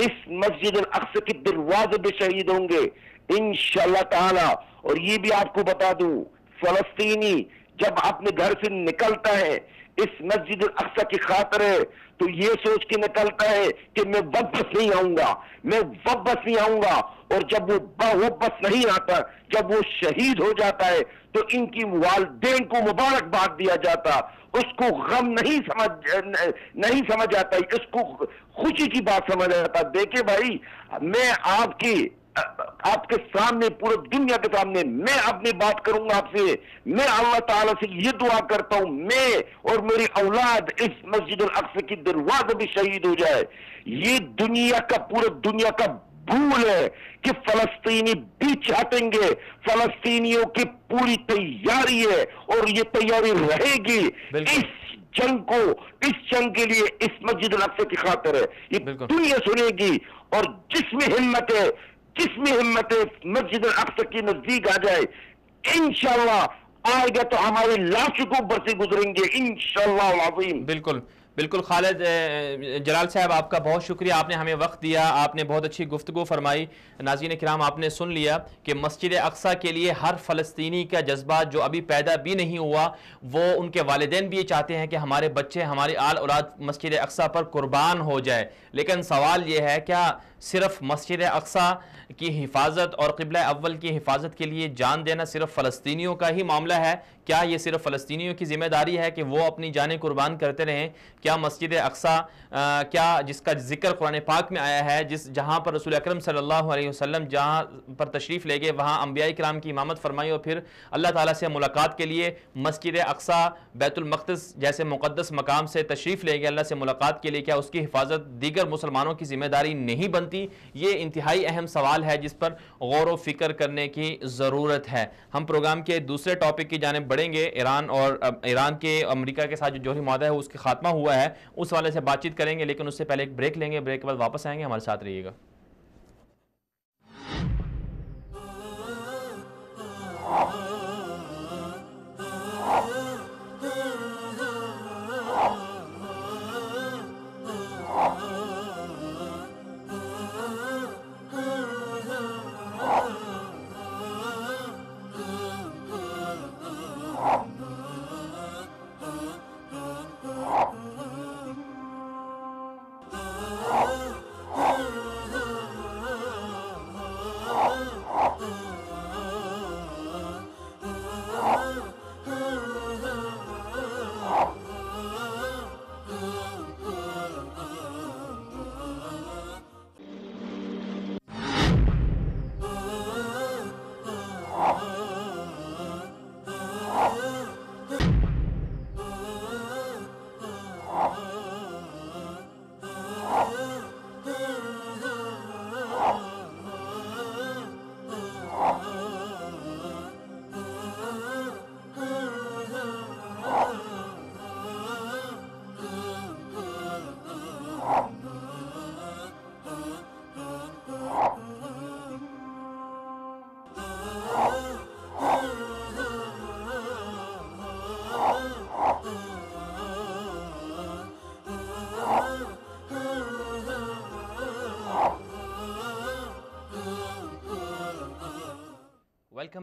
اس مسجد الاقصی کے دروازے پہ شہید ہوں گے انشاءاللہ تعالی. اور یہ بھی آپ کو بتا دوں، فلسطینی جب اپنے گھر سے نکلتا ہے اس مسجد الاقصی کی خاطر ہے تو یہ سوچ کے نکلتا ہے کہ میں واپس نہیں آؤں گا. اور جب وہ واپس نہیں آتا، جب وہ شہید ہو جاتا ہے تو ان کی والدین کو مبارکباد دیا جاتا. اس کو غم نہیں سمجھ آتا، اس کو خوشی کی بات سمجھ آتا. دیکھیں بھائی، میں آپ کے سامنے، پورے دنیا کے سامنے میں اپنی بات کروں گا آپ سے. میں اللہ تعالیٰ سے یہ دعا کرتا ہوں میں اور میری اولاد اس مسجد الاقصی کی دروازے بھی شہید ہو جائے. یہ پورے دنیا کا بھول ہے کہ فلسطینی بھی چاہتیں گے. فلسطینیوں کی پوری تیاری ہے اور یہ تیاری رہے گی اس جنگ کے لیے، اس مسجد الاقصی کی خاطر ہے. یہ دنیا سنے گی. اور جس میں ہمت ہے مسجد الاقصی کے نزدیک آ جائے، انشاءاللہ آئے گا تو ہمارے لاشوں کو اوپر سے گزریں گے انشاءاللہ العظیم. بالکل خالد جلال صاحب، آپ کا بہت شکریہ، آپ نے ہمیں وقت دیا، آپ نے بہت اچھی گفتگو فرمائی. ناظرین کرام، آپ نے سن لیا کہ مسجد اقصی کے لیے ہر فلسطینی کا جذبہ جو ابھی پیدا بھی نہیں ہوا، وہ ان کے والدین بھی یہ چاہتے ہیں کہ ہمارے بچے، ہماری آل اولاد مسجد اقصی پر قربان ہو جائے. لیکن سوال یہ ہے، کیا صرف مسجد اقصی کی حفاظت اور قبلہ اول کی حفاظت کے لیے جان دینا صرف فلسطینیوں کا ہی معاملہ ہے؟ کیا یہ صرف فلسطینیوں کی ذمہ داری ہے کہ وہ اپنی جانیں قربان کرتے رہیں؟ کیا مسجد اقصی کیا جس کا ذکر قرآن پاک میں آیا ہے، جہاں پر رسول اکرم صلی اللہ علیہ وسلم جہاں پر تشریف لے گئے وہاں انبیاء کرام کی امامت فرمائی اور پھر اللہ تعالیٰ سے ملاقات کے لیے مسجد اقصی بیت المقدس جیسے مقدس مقام سے تشریف لے گئے اللہ سے ملاقات کے لیے، کیا اس کی حفاظت دیگر مسلمانوں کی ذمہ داری نہیں بنتی؟ یہ انتہائی اہم سوال ہے جس پر غور و فکر کرنے کی ضرورت ہے. ہم پروگرام کے دوسرے ٹاپک کی جانب بڑھیں گے. ایران کے امریکہ کے ساتھ جو جوہری معاہدہ ہے اس کے خاتمہ ہوا ہے، اس والے سے بات چیت کریں گے، لیکن اس سے پہلے ایک بریک لیں گے. بریک کے بعد واپس آئیں گے، ہمارے ساتھ رہیے گا.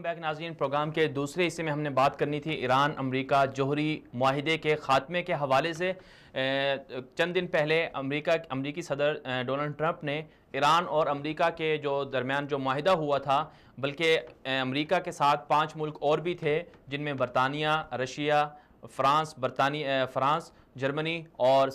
بیک ناظرین، پروگرام کے دوسرے حصے میں ہم نے بات کرنی تھی ایران امریکہ جوہری معاہدے کے خاتمے کے حوالے سے۔ چند دن پہلے امریکی صدر ڈونلڈ ٹرمپ نے ایران اور امریکہ کے جو درمیان جو معاہدہ ہوا تھا، بلکہ امریکہ کے ساتھ 5 ملک اور بھی تھے جن میں برطانیہ، رشیا، فرانس، جرمنی اور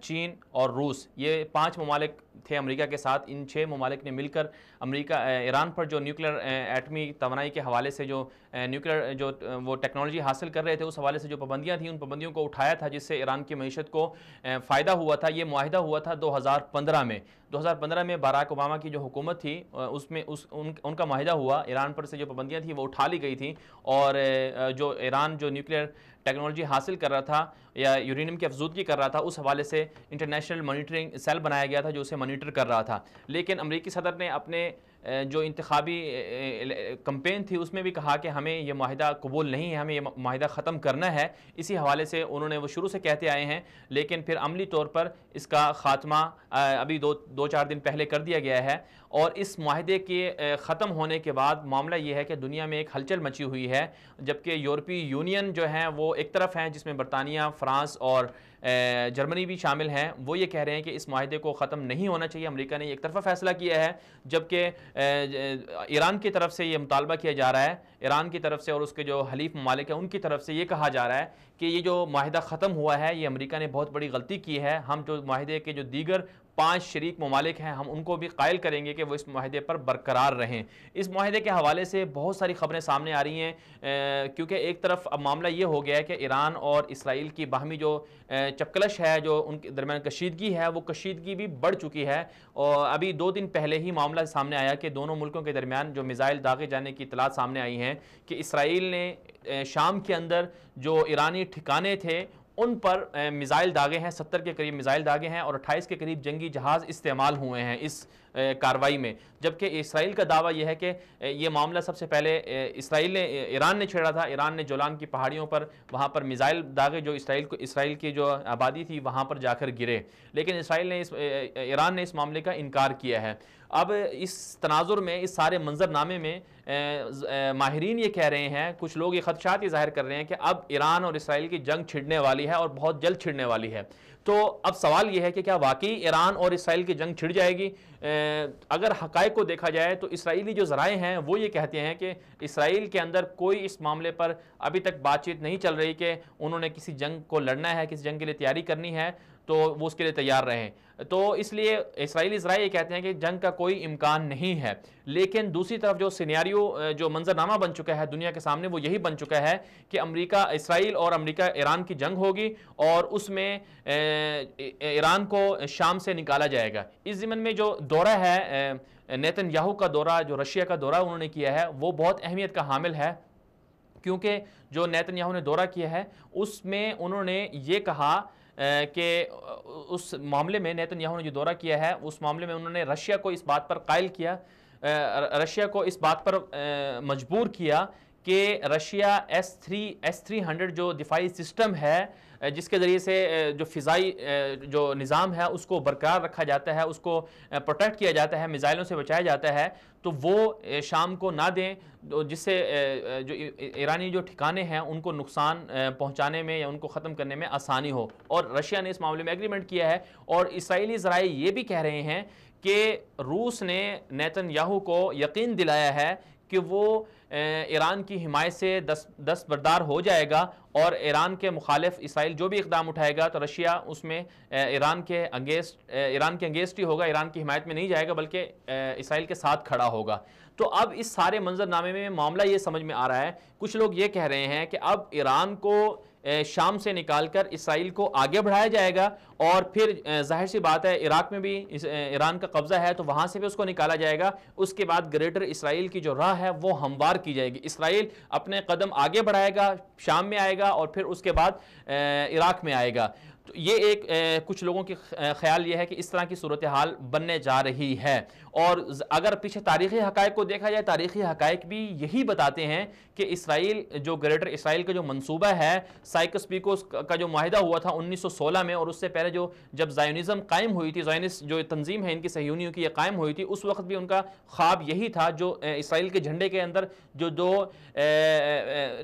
چین اور روس، یہ 5 ممالک تھے امریکہ کے ساتھ۔ ان 6 ممالک نے مل کر ایران پر جو نیوکلیر ایٹمی توانائی کے حوالے سے جو نیوکلیر جو وہ ٹیکنالوجی حاصل کر رہے تھے، اس حوالے سے جو پابندیاں تھیں ان پابندیوں کو اٹھایا تھا، جس سے ایران کی معیشت کو فائدہ ہوا تھا۔ یہ معاہدہ ہوا تھا 2015 میں۔ 2015 میں باراک اوباما کی جو حکومت تھی اس میں ان کا معاہدہ ہوا، ایران پر سے جو پابندیاں تھیں وہ اٹھا لی گئی تھیں، اور جو ایران جو نیوکلیر ٹیکنالوجی حاصل کر رہا تھا یا یورینیم کی افزودگی کر رہا تھا، اس حوالے سے انٹرنیشنل مانیٹرنگ سیل بنایا گیا تھا جو اسے مانیٹر کر رہا تھا۔ لیکن امریکی صدر نے اپنے جو انتخابی کمپین تھی اس میں بھی کہا کہ ہمیں یہ معاہدہ قبول نہیں ہے، ہمیں یہ معاہدہ ختم کرنا ہے۔ اسی حوالے سے انہوں نے وہ شروع سے کہتے آئے ہیں، لیکن پھر عملی طور پر اس کا خاتمہ ابھی 2-4 دن پہلے کر دیا گیا ہے۔ اور اس معاہدے کے ختم ہونے کے بعد معاملہ یہ ہے کہ دنیا میں ایک ہلچل مچی ہوئی ہے، جبکہ یورپی یونین جو ہیں وہ ایک طرف ہیں، جس میں برطانیہ، فرانس اور جرمنی بھی شامل ہیں، وہ یہ کہہ رہے ہیں کہ اس معاہدے کو ختم نہیں ہونا چاہیے، امریکہ نے ایک طرفہ فیصلہ کیا ہے، جبکہ ایران کی طرف سے یہ مطالبہ کیا جا رہا ہے، ایران کی طرف سے اور اس کے جو حلیف ممالک ہیں ان کی طرف سے یہ کہا جا رہا ہے کہ یہ جو معاہدہ ختم ہوا ہے یہ امریکہ نے بہت بڑی غلطی کی ہے، ہم جو معاہدے کے جو دیگر 5 شریک ممالک ہیں ہم ان کو بھی قائل کریں گے کہ وہ اس معاہدے پر برقرار رہیں۔ اس معاہدے کے حوالے سے بہت ساری خبریں سامنے آ رہی ہیں، کیونکہ ایک طرف اب معاملہ یہ ہو گیا ہے کہ ایران اور اسرائیل کی باہمی جو چپکلش ہے، جو ان کے درمیان کشیدگی ہے، وہ کشیدگی بھی بڑھ چکی ہے۔ اور ابھی 2 دن پہلے ہی معاملہ سامنے آیا کہ دونوں ملکوں کے درمیان جو میزائل داغے جانے کی اطلاعات سامنے آئی ہیں کہ اسرائیل نے شام کے اندر جو ایرانی ٹھکانے تھے ان پر میزائل داغے ہیں، 70 کے قریب میزائل داغے ہیں، اور 28 کے قریب جنگی جہاز استعمال ہوئے ہیں اس کارروائی میں۔ جبکہ اسرائیل کا دعویٰ یہ ہے کہ یہ معاملہ سب سے پہلے ایران نے چھیڑا تھا، ایران نے جولان کی پہاڑیوں پر وہاں پر میزائل داغے جو اسرائیل کی جو آبادی تھی وہاں پر جا کر گرے، لیکن ایران نے اس معاملے کا انکار کیا ہے۔ اب اس تناظر میں، اس سارے منظر نامے میں ماہرین یہ کہہ رہے ہیں، کچھ لوگ یہ خدشات یہ ظاہر کر رہے ہیں کہ اب ایران اور اسرائیل کی جنگ چھڑنے والی ہے اور بہت جلد چھڑنے والی ہے۔ تو اب سوال یہ ہے کہ کیا واقعی ایران اور اسرائیل کی جنگ چھڑ جائے گی؟ اگر حقائق کو دیکھا جائے تو اسرائیلی جو ذرائع ہیں وہ یہ کہتے ہیں کہ اسرائیل کے اندر کوئی اس معاملے پر ابھی تک بات چیت نہیں چل رہی کہ انہوں نے کسی جنگ کو لڑنا ہے، کسی جنگ کے لیے تیاری کرنی ہے تو وہ اس کے لیے تیار رہیں۔ تو اس لیے اسرائیلی ذرائع یہ کہتے ہیں کہ جنگ کا کوئی امکان نہیں ہے، لیکن دوسری طرف جو سینیریو جو منظرنامہ بن چکا ہے دنیا کے سامنے وہ یہی بن چکا ہے کہ اسرائیل اور امریکہ ایران کی جنگ ہوگی اور اس میں ایران کو شام سے نکالا جائے گا۔ اس ضمن میں جو دورہ ہے نیتن یاہو کا دورہ، جو رشیا کا دورہ انہوں نے کیا ہے، وہ بہت اہمیت کا حامل ہے، کیونکہ جو نیتن یاہو نے دورہ کیا ہے اس میں انہوں نے یہ کہا کہ اس معاملے میں نیتن یاہو نے جو دورہ کیا ہے اس معاملے میں انہوں نے رشیا کو اس بات پر قائل کیا، رشیا کو اس بات پر مجبور کیا کہ رشیا S-300 جو دفاعی سسٹم ہے جس کے ذریعے سے جو فضائی جو نظام ہے اس کو برقرار رکھا جاتا ہے، اس کو پروٹیکٹ کیا جاتا ہے، میزائلوں سے بچایا جاتا ہے، تو وہ شام کو نہ دیں، جس سے جو ایرانی جو ٹھکانے ہیں ان کو نقصان پہنچانے میں یا ان کو ختم کرنے میں آسانی ہو۔ اور رشیا نے اس معاملے میں ایگریمنٹ کیا ہے، اور اسرائیلی ذرائع یہ بھی کہہ رہے ہیں کہ روس نے نیتن یاہو کو یقین دلایا ہے کہ وہ ایران کی حمایت سے دستبردار ہو جائے گا، اور ایران کے مخالف اسرائیل جو بھی اقدام اٹھائے گا تو رشیا اس میں ایران کے انگیسٹ ہی ہوگا، ایران کی حمایت میں نہیں جائے گا بلکہ اسرائیل کے ساتھ کھڑا ہوگا۔ تو اب اس سارے منظر نامے میں معاملہ یہ سمجھ میں آ رہا ہے، کچھ لوگ یہ کہہ رہے ہیں کہ اب ایران کو شام سے نکال کر اسرائیل کو آگے بڑھایا جائے گا، اور پھر ظاہر سی بات ہے عراق میں بھی ایران کا قبضہ ہے تو وہاں سے بھی اس کو نکالا جائے گا، اس کے بعد گریٹر اسرائیل کی جو راہ ہے وہ ہموار کی جائے گی، اسرائیل اپنے قدم آگے بڑھائے گا، شام میں آئے گا اور پھر اس کے بعد عراق میں آئے گا۔ تو یہ ایک کچھ لوگوں کی خیال یہ ہے کہ اس طرح کی صورتحال بننے جا رہی ہے. اور اگر پیچھے تاریخی حقائق کو دیکھا جائے، تاریخی حقائق بھی یہی بتاتے ہیں کہ اسرائیل جو گریٹر اسرائیل کا جو منصوبہ ہے، سائکس پیکوس کا جو معاہدہ ہوا تھا 1916 میں، اور اس سے پہلے جب زائونزم قائم ہوئی تھی، زائونسٹ جو تنظیم ہے ان کی صہیونیوں کی یہ قائم ہوئی تھی، اس وقت بھی ان کا خواب یہی تھا. جو اسرائیل کے جھنڈے کے اندر جو دو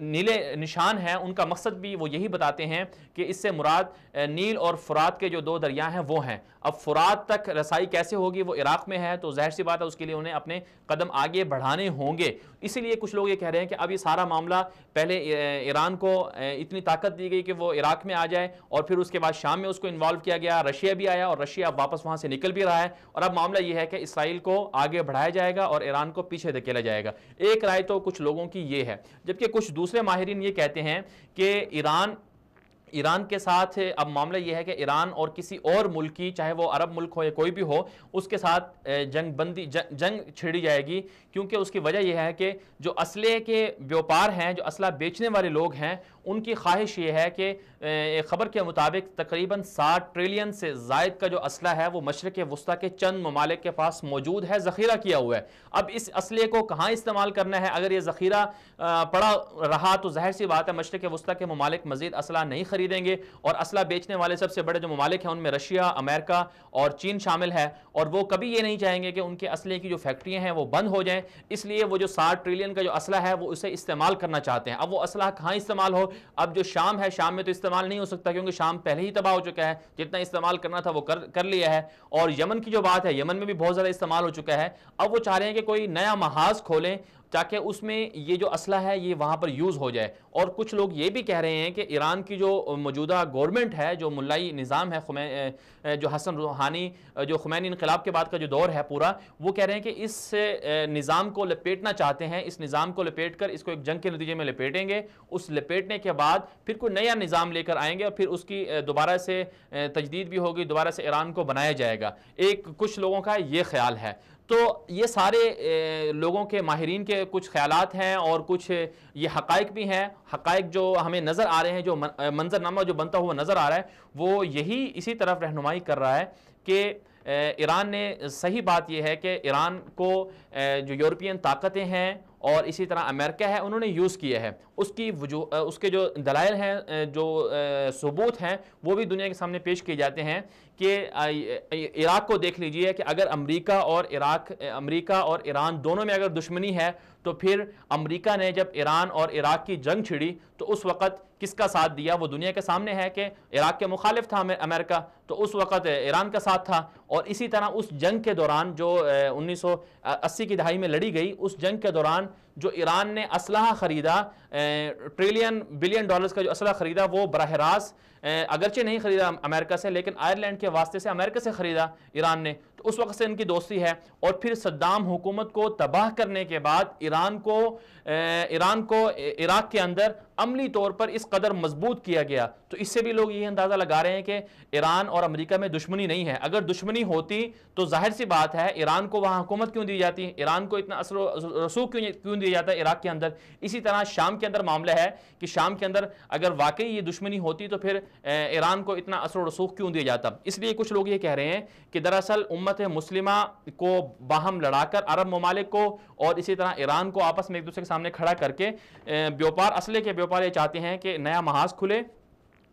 نیلے نشان ہیں، ان کا مقصد بھی وہ یہی بتاتے ہیں کہ اس سے مراد نیل اور فرات کے جو دو دریا ہیں وہ ہیں. اب فرات تک رسائی کیسے ہوگی؟ وہ عراق میں ہے، تو ظاہر سی بات ہے اس کے لیے انہیں اپنے قدم آگے بڑھانے ہوں گے. اسی لیے کچھ لوگ یہ کہہ رہے ہیں کہ اب یہ سارا معاملہ، پہلے ایران کو اتنی طاقت دی گئی کہ وہ عراق میں آ جائے، اور پھر اس کے بعد شام میں اس کو انوالو کیا گیا، رشیا بھی آیا، اور رشیا اب واپس وہاں سے نکل بھی رہا ہے. اور اب معاملہ یہ ہے کہ اسرائیل کو آگے بڑھایا جائے گا اور ایران کو پیچھے دھکیلا جائے گا. ایک رائے تو کچھ لوگوں کی یہ ہے، جبکہ کچھ دوسرے ماہرین یہ کہتے ہیں کہ ایران کے ساتھ اب معاملہ یہ ہے کہ ایران اور کسی اور ملک کی، چاہے وہ عرب ملک ہو یا کوئی بھی ہو، اس کے ساتھ جنگ چھڑی جائے گی. کیونکہ اس کی وجہ یہ ہے کہ جو اسلحے کے بیوپار ہیں، جو اسلحہ بیچنے والے لوگ ہیں، ان کی خواہش یہ ہے کہ خبر کے مطابق تقریباً 60 ٹریلین سے زائد کا جو اسلحہ ہے وہ مشرق وسطیٰ کے چند ممالک کے پاس موجود ہے، ذخیرہ کیا ہوا ہے. اب اس اسلحے کو کہاں استعمال کرنا ہے؟ اگر یہ ذخیرہ پڑا رہا تو ظاہر سی بات ہے مشرق وسطیٰ کے ممالک مزید اسلحہ نہیں خریدیں گے، اور اسلحہ بیچنے والے سب سے بڑے جو ممالک ہیں ان میں رشیا، امریکہ اور چین شامل ہے، اور وہ کبھی یہ نہیں چاہیں گے کہ ان کے اسلحے کی جو فیکٹریاں ہیں وہ بند ہو جائیں. اس لیے وہ جو 60 ٹریلین کا جو اسلحہ ہے وہ اسے استعمال کرنا چاہتے ہیں. اب وہ اسلحہ کہاں استعمال ہو؟ اب جو شام ہے، شام میں تو استعمال نہیں ہو سکتا کیونکہ شام پہلے ہی تباہ ہو چکا ہے، جتنا استعمال کرنا تھا وہ کر لیا ہے. اور یمن کی جو بات ہے، یمن میں بھی بہت زیادہ استعمال ہو چکا ہے. اب وہ چاہ رہے ہیں کہ کوئی نیا محاذ کھولیں تاکہ اس میں یہ جو اسلحہ ہے یہ وہاں پر یوز ہو جائے. اور کچھ لوگ یہ بھی کہہ رہے ہیں کہ ایران کی جو موجودہ گورنمنٹ ہے، جو ملائی نظام ہے، جو حسن روحانی، جو خمینی انقلاب کے بعد کا جو دور ہے پورا، وہ کہہ رہے ہیں کہ اس نظام کو لپیٹنا چاہتے ہیں. اس نظام کو لپیٹ کر اس کو ایک جنگ کے نتیجے میں لپیٹیں گے. اس لپیٹنے کے بعد پھر کوئی نیا نظام لے کر آئیں گے، اور پھر اس کی دوبارہ سے تجدید بھی ہوگی، دوبارہ سے ایران کو بنایا جائے گا. کچھ لوگوں کا یہ خیال ہے. تو یہ سارے لوگوں کے، ماہرین کے کچھ خیالات ہیں، اور کچھ یہ حقائق بھی ہیں. حقائق جو ہمیں نظر آ رہے ہیں، جو منظرنامہ جو بنتا ہوا نظر آ رہا ہے، وہ اسی طرف رہنمائی کر رہا ہے کہ ایران نے، صحیح بات یہ ہے کہ ایران کو جو یورپین طاقتیں ہیں اور اسی طرح امریکہ ہے، انہوں نے یوز کیا ہے. اس کے جو دلائل ہیں، جو ثبوت ہیں، وہ بھی دنیا کے سامنے پیش کیے جاتے ہیں. کہ عراق کو دیکھ لیجئے کہ اگر امریکہ اور ایران دونوں میں اگر دشمنی ہے، تو پھر امریکہ نے جب ایران اور عراق کی جنگ چھڑی تو اس وقت کس کا ساتھ دیا؟ وہ دنیا کے سامنے ہے کہ عراق کے مخالف تھا امریکہ، تو اس وقت ایران کا ساتھ تھا. اور اسی طرح اس جنگ کے دوران جو 1980 کی دہائی میں لڑی گئی، اس جنگ کے دوران جو ایران نے اسلحہ خریدا، بلین ڈالرز کا جو اسلحہ خریدا، وہ براہ راست اگرچہ نہیں خریدا امریکہ سے، لیکن آئرلینڈ کے واسطے سے امریکہ سے خریدا ایران نے. تو اس وقت سے ان کی دوستی ہے. اور پھر صدام حکومت کو تباہ کرنے کے بعد ایران کو عراق کے اندر عملی طور پر اس قدر مضبوط کیا گیا. تو اس سے بھی لوگ یہ اندازہ لگا رہے ہیں کہ ایران اور امریکہ میں دشمنی نہیں ہے. اگر دشمنی ہوتی تو ظاہر سی بات ہے ایران کو وہاں حکومت کیوں دی جاتی، ایران کو اتنا اثر و رسوخ کیوں دیا جاتا ہے عراق کے اندر. اسی طرح شام کے اندر معاملہ ہے کہ شام کے اندر اگر واقعی یہ دشمنی ہوتی تو پھر ایران کو اتنا اثر و رسوخ کیوں دیا جاتا. اس لیے کچھ لوگ یہ کہہ رہے ہیں کہ دراصل امت مسلمہ کو باہم لڑا کر، عرب ممالک کو اور اسی طرح ایران کو آپس میں ایک دوسرے کے سامنے کھڑا کر کے اسلحے کے بیوپار یہ چاہتے ہیں کہ نیا محاذ کھلے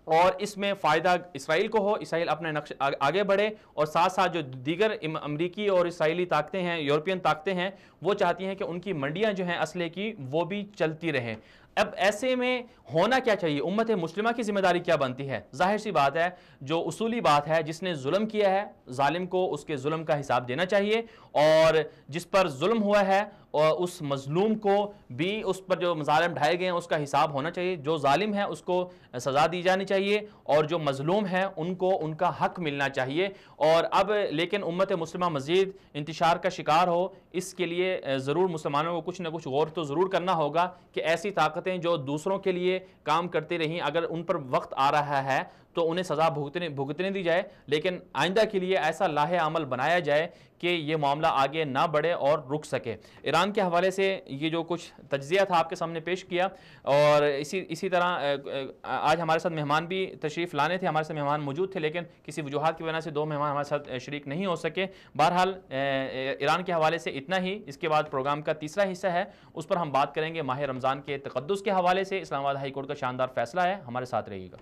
اور اس میں فائدہ اسرائیل کو ہو، اسرائیل اپنے نقش آگے بڑھے، اور ساتھ ساتھ جو دیگر امریکی اور اسرائیلی طاقتیں ہیں، یورپین طاقتیں ہیں، وہ چاہتی ہیں کہ ان کی منڈیاں جو ہیں اسلحے کی وہ بھی چلتی رہیں. اب ایسے میں ہونا کیا چاہیے؟ امت مسلمہ کی ذمہ داری کیا بنتی ہے؟ ظاہر سی بات ہے، جو اصولی بات ہے، جس نے ظلم کیا ہے، ظالم کو اس کے ظلم کا حساب دینا چاہیے، اور جس پر ظلم ہوا ہے اور اس مظلوم کو بھی، اس پر جو مظالم ڈھائے گئے ہیں اس کا حساب ہونا چاہیے. جو ظالم ہے اس کو سزا دی جانی چاہیے، اور جو مظلوم ہیں ان کو ان کا حق ملنا چاہیے. اور اب لیکن امت مسلمہ مزید انتشار کا شکار ہو، اس کے لیے ضرور مسلمانوں کو کچھ نہ کچھ غور تو ضرور کرنا ہوگا کہ ایسی طاقتیں جو دوسروں کے لیے کام کرتی رہیں، اگر ان پر وقت آ رہا ہے تو انہیں سزا بھگتنے دی جائے، لیکن آئندہ کے لیے ایسا لاہ عمل بنایا جائے کہ یہ معاملہ آگے نہ بڑھے اور رک سکے. ایران ایران کے حوالے سے یہ جو کچھ تجزیہ تھا آپ کے سامنے پیش کیا، اور اسی طرح آج ہمارے ساتھ مہمان بھی تشریف لانے تھے، ہمارے ساتھ مہمان موجود تھے، لیکن کسی وجوہات کی وجہ سے 2 مہمان ہمارے ساتھ شریک نہیں ہو سکے۔ بہرحال ایران کے حوالے سے اتنا ہی۔ اس کے بعد پروگرام کا تیسرا حصہ ہے، اس پر ہم بات کریں گے ماہ رمضان کے تقدس کے حوالے سے۔ اسلام آباد ہائی کورٹ کا شاندار فیصلہ ہے، ہمارے ساتھ رہیے گا۔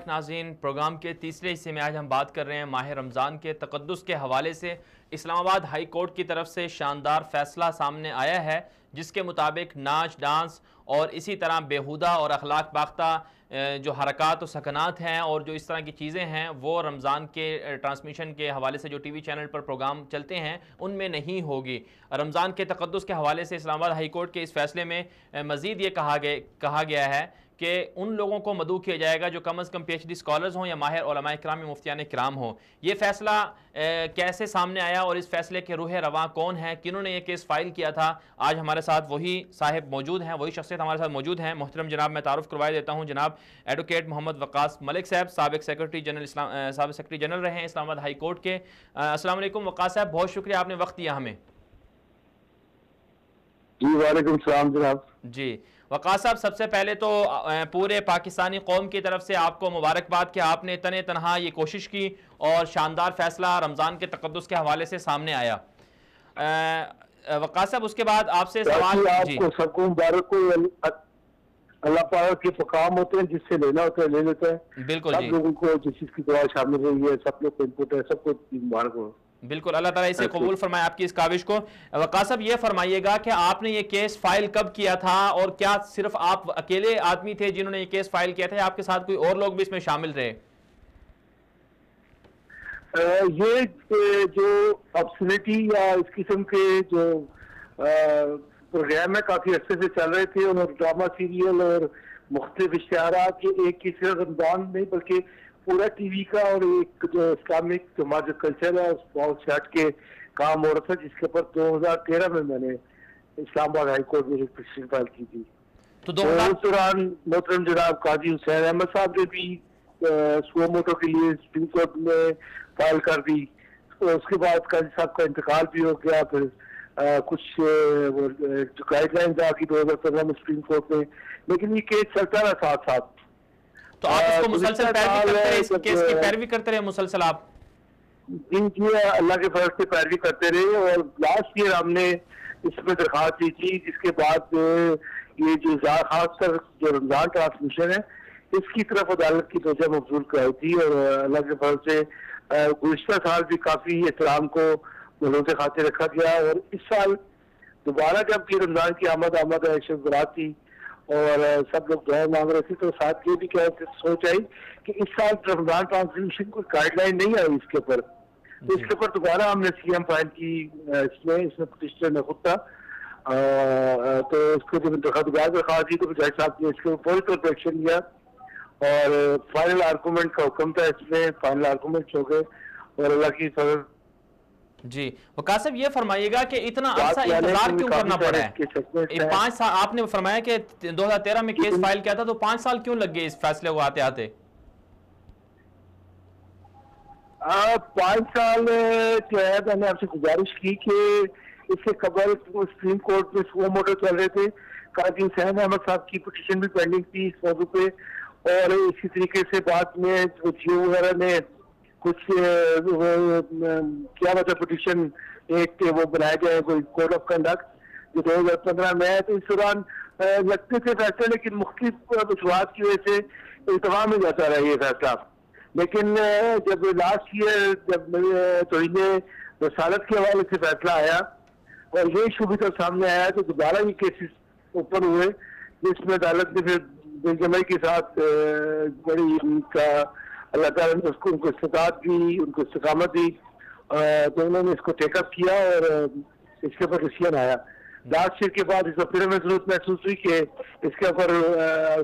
ناظرین، پروگرام کے تیسرے حصے میں آج ہم بات کر رہے ہیں ماہ رمضان کے تقدس کے حوالے سے۔ اسلام آباد ہائی کورٹ کی طرف سے شاندار فیصلہ سامنے آیا ہے، جس کے مطابق ناچ، ڈانس اور اسی طرح بیہودہ اور اخلاق باختہ جو حرکات و سکنات ہیں اور جو اس طرح کی چیزیں ہیں، وہ رمضان کے ٹرانسمیشن کے حوالے سے جو ٹی وی چینل پر پروگرام چلتے ہیں ان میں نہیں ہوگی۔ رمضان کے تقدس کے حوالے سے اسلام آباد ہائی کورٹ کے اس فیصلے میں مزید یہ کہا گیا ہے کہ ان لوگوں کو مدعو کیا جائے گا جو کم از کم پی ایچ ڈی اسکالرز ہوں یا ماہر علماء کرام یا مفتیان کرام ہوں۔ یہ فیصلہ کیسے سامنے آیا اور اس فیصلے کے روح رواں کون ہیں، کنہوں نے یہ کیس فائل کیا تھا، آج ہمارے ساتھ وہی صاحب موجود ہیں، وہی شخصیت ہمارے ساتھ موجود ہیں۔ محترم جناب، میں تعارف کروا دیتا ہوں، جناب ایڈوکیٹ محمد وقاص ملک صاحب، سابق سیکرٹری جنرل رہے ہیں اسلام آباد ہائی کورٹ کے۔ السلام علیکم وقاص صاحب، بہت شکریہ آپ نے وقت دیا ہمیں۔ جی وعلیکم السلام جناب۔ جی وقاص صاحب، سب سے پہلے تو پورے پاکستانی قوم کی طرف سے آپ کو مبارکباد کہ آپ نے تنے تنہا یہ کوشش کی اور شاندار فیصلہ رمضان کے تقدس کے حوالے سے سامنے آیا۔ وقاص صاحب، اس کے بعد آپ سے سوال، آپ کو سب کو مبارک ہو، اللہ پاک کے مقام ہوتے ہیں، جس سے لینا ہوتا ہے لے لیتا ہے۔ بالکل سب لوگوں کو جس چیز کی دعا شامل رہی ہے، سب لوگ کو انپٹ ہے، سب کو مبارک ہو۔ بالکل، اللہ تعالیٰ اسے قبول فرمائے آپ کی اس کاوش کو۔ وقاص صاحب، یہ فرمائیے گا کہ آپ نے یہ کیس فائل کب کیا تھا، اور کیا صرف آپ اکیلے آدمی تھے جنہوں نے یہ کیس فائل کیا تھا، یا آپ کے ساتھ کوئی اور لوگ بھی اس میں شامل رہے؟ یہ جو ابسلیٹی یا اس قسم کے جو پروگرام ہے کافی عرصے سے چل رہے تھے، اور ڈرامہ سیریل اور مختلف اشتہارات، یہ ایک ہی صرف رمضان نہیں بلکہ پورا ٹی وی کا اور ایک جو اسلامک جو ہمارا کلچر ہے اس بہت سے ہٹ کے کام ہو رہا تھا، جس کے اوپر 2013 میں نے اسلام آباد ہائی کورٹ میں ایک پٹیشن فائل کی تھی۔ تو اس دوران محترم جناب قاضی حسین احمد صاحب نے بھی سو موٹو کے لیے سپریم کورٹ میں فائل کر دی، اس کے بعد قاضی صاحب کا انتقال بھی ہو گیا، پھر کچھ جو گائیڈ لائنز آ گئی 2015 میں سپریم کورٹ میں، لیکن یہ کیس چلتا رہا ساتھ ساتھ۔ تو آپ اس کو مسلسل پیروی کرتے رہے، اس کیس کی پیروی کرتے رہے مسلسل آپ؟ جی اللہ کے فضل سے پیروی کرتے رہے، اور لاسٹ ایئر ہم نے اس میں درخواست دی تھی، جس کے بعد یہ جو خاص کر جو رمضان ٹرانسمیشن ہے اس کی طرف عدالت کی توجہ مبذول کرائی تھی، اور اللہ کے فضل سے گزشتہ سال بھی کافی احترام کو ملوث خاطر رکھا گیا، اور اس سال دوبارہ جب یہ رمضان کی آمد شب برات تھی اور سب لوگ دعا مانگ رہے تھے، تو ساتھ یہ بھی سوچ آئی کہ اس سال رمضان ٹرانسمیشن کوئی گائیڈ لائن نہیں آئی اس کے اوپر، تو اس کے اوپر دوبارہ ہم نے سی ایم فائل کی، اس میں پٹیشنر میں خود تھا، تو اس کو جب درخواست دی تو جج صاحب نے اس کے فوری طور پر ایکشن لیا، اور فائنل آرگومنٹ کا حکم تھا، اس میں فائنل آرگومنٹ ہو گئے، اور اللہ کی فضل۔ جی وقاص صاحب، یہ فرمائیے گا کہ اتنا عرصہ انتظار کیوں کرنا پڑا ہے؟ 5 سال آپ نے فرمایا کہ 2013 میں کیس فائل کیا تھا، تو 5 سال کیوں لگ گئے اس فیصلے کو آتے آتے؟ 5 سال جو ہے میں نے آپ سے گزارش کی کہ اس سے قبل سپریم کورٹ میں سو موٹر چل رہے تھے. قاضی حسین احمد صاحب کی پٹیشن بھی پینڈنگ تھی اس موضوع پہ. اور اسی طریقے سے بعد میں جیو وغیرہ نے کچھ کیا مطلب پٹیشن ایک وہ بنایا جائے کوئی کوڈ آف کنڈکٹ جو 2015 میں ہے. تو اس دوران لگتے تھے فیصلے, لیکن مختلف وجوہات کی وجہ سے التوا میں جاتا رہا یہ فیصلہ. لیکن جب لاسٹ ایئر جب توہین رسالت کے حوالے سے فیصلہ آیا اور یہ شبہ سامنے آیا تو دوبارہ یہ کیسز اوپن ہوئے, جس میں عدالت نے پھر بلجمعی کے ساتھ بڑی ان کا اللہ تعالیٰ نے ان کو استطاعت دی, ان کو استقامت دی, تو انہوں نے اس کو ٹیک اپ کیا اور اس کے اوپر ڈیسیژن آیا. لاسٹ ایئر کے بعد اس وقت پھر ہمیں ضرورت محسوس ہوئی کہ اس کے اوپر